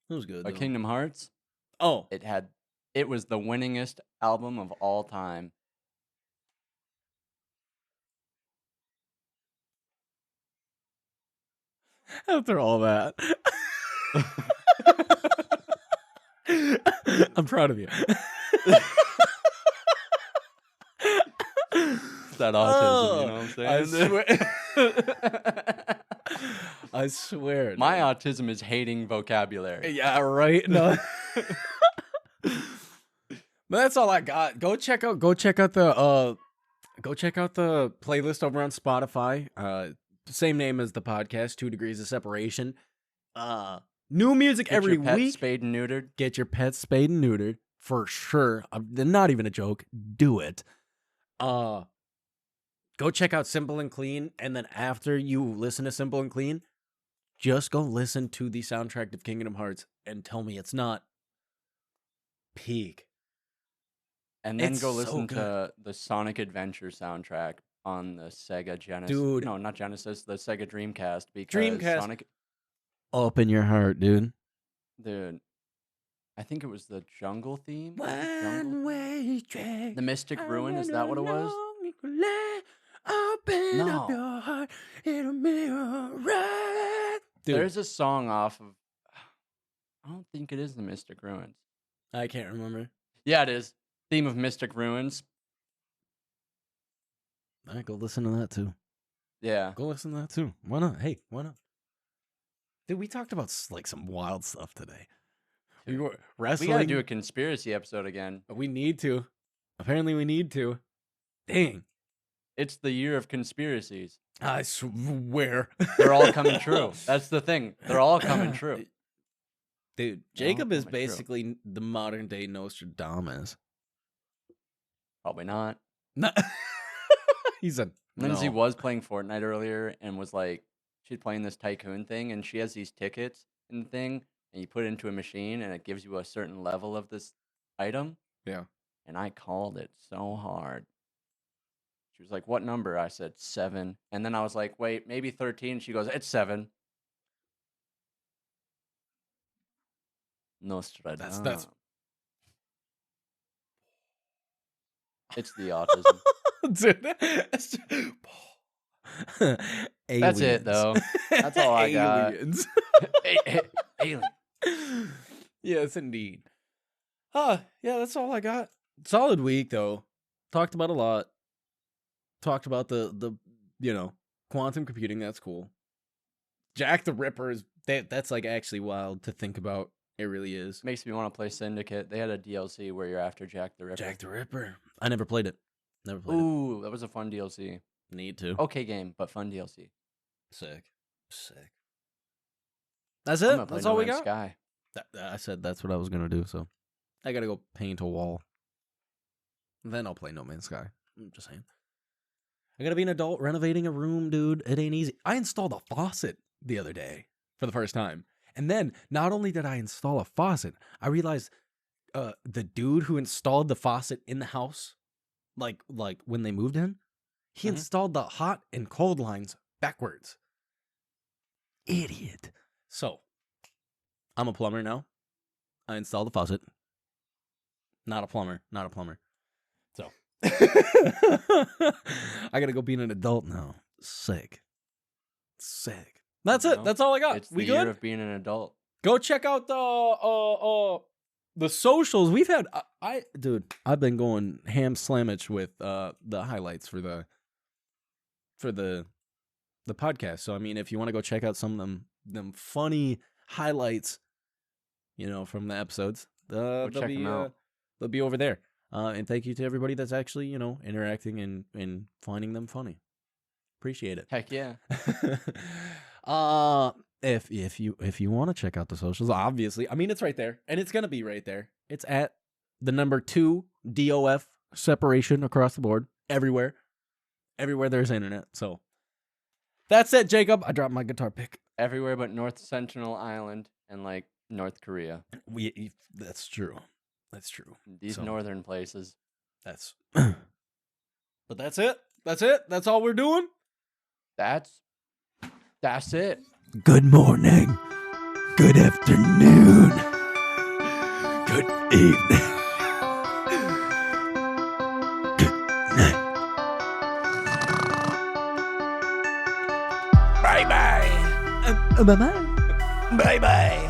Speaker 1: It was good.
Speaker 2: But Kingdom Hearts?
Speaker 1: Oh.
Speaker 2: It was the winningest album of all time.
Speaker 1: After all that. I'm proud of you.
Speaker 2: That autism, you know what I'm saying?
Speaker 1: I swear.
Speaker 2: My autism is hating vocabulary.
Speaker 1: Yeah, right. No. But that's all I got. Go check out the playlist over on Spotify. Same name as the podcast, 2 Degrees of Separation. New music every
Speaker 2: Get your pets
Speaker 1: week.
Speaker 2: spayed and neutered.
Speaker 1: Get your pets spayed and neutered for sure. Not even a joke. Do it. Go check out Simple and Clean, and then after you listen to Simple and Clean, just go listen to the soundtrack of Kingdom Hearts and tell me it's not peak.
Speaker 2: And then go listen to the Sonic Adventure soundtrack on the Sega Genesis.
Speaker 1: Dude.
Speaker 2: No, not Genesis, the Sega Dreamcast. Because
Speaker 1: Dreamcast.
Speaker 2: Sonic...
Speaker 1: Open your heart, dude.
Speaker 2: Dude, I think it was the jungle theme.
Speaker 1: One-way track.
Speaker 2: The Mystic Ruin, is that what it was?
Speaker 1: Open up your heart, it'll be alright.
Speaker 2: There's a song off of... I don't think it is the Mystic Ruins.
Speaker 1: I can't remember.
Speaker 2: Yeah, it is. Theme of Mystic Ruins.
Speaker 1: All right, go listen to that too.
Speaker 2: Yeah.
Speaker 1: Go listen to that too. Why not? Hey, why not? Dude, we talked about like some wild stuff today. We were wrestling.
Speaker 2: We gotta do a conspiracy episode again.
Speaker 1: We need to. Apparently, we need to. Dang.
Speaker 2: It's the year of conspiracies.
Speaker 1: I swear.
Speaker 2: They're all coming true. That's the thing. They're all coming true.
Speaker 1: Dude, Jacob is basically the modern day Nostradamus.
Speaker 2: Probably not.
Speaker 1: No. He said,
Speaker 2: Lindsay was playing Fortnite earlier and was like, she's playing this tycoon thing, and she has these tickets and the thing, and you put it into a machine, and it gives you a certain level of this item.
Speaker 1: Yeah.
Speaker 2: And I called it so hard. She was like, what number? I said 7. And then I was like, wait, maybe 13. She goes, it's 7. Nostradamus.
Speaker 1: That's
Speaker 2: It's the autism.
Speaker 1: Dude,
Speaker 2: That's it, though. That's all I got.
Speaker 1: Aliens.
Speaker 2: Alien.
Speaker 1: Yes, indeed. Yeah, that's all I got. Solid week, though. Talked about a lot. Talked about the quantum computing. That's cool. Jack the Ripper is that's like actually wild to think about. It really is.
Speaker 2: Makes me want to play Syndicate. They had a DLC where you're after Jack the Ripper.
Speaker 1: Jack the Ripper. I never played it.
Speaker 2: Ooh, that was a fun DLC.
Speaker 1: Need to.
Speaker 2: Okay game, but fun DLC.
Speaker 1: Sick. That's it. That's all we got.
Speaker 2: Sky.
Speaker 1: I said that's what I was gonna do. So I gotta go paint a wall. Then I'll play No Man's Sky. I'm just saying. I gotta be an adult renovating a room, dude. It ain't easy. I installed a faucet the other day for the first time. And then, not only did I install a faucet, I realized the dude who installed the faucet in the house, like when they moved in, he installed the hot and cold lines backwards. Idiot. So, I'm a plumber now. I installed the faucet. Not a plumber. So, I gotta go be an adult now. Sick. That's it. That's all I got.
Speaker 2: It's the year of being an adult.
Speaker 1: Go check out the socials. We've had I've been going ham slamage with the highlights for the podcast. So I mean, if you want to go check out some of them funny highlights, from the episodes, they'll
Speaker 2: check them out.
Speaker 1: They'll be over there. And thank you to everybody that's actually, interacting and finding them funny. Appreciate it.
Speaker 2: Heck yeah.
Speaker 1: If you want to check out the socials, obviously, I mean, it's right there, and it's gonna be right there. It's at the number 2 DOF separation across the board, everywhere there's internet. So that's it, Jacob. I dropped my guitar pick.
Speaker 2: Everywhere but North Sentinel Island and like North Korea.
Speaker 1: That's true.
Speaker 2: These northern places.
Speaker 1: But that's it. That's all we're doing.
Speaker 2: That's it.
Speaker 1: Good morning. Good afternoon. Good evening. Good night. Bye-bye. Bye-bye. Bye-bye.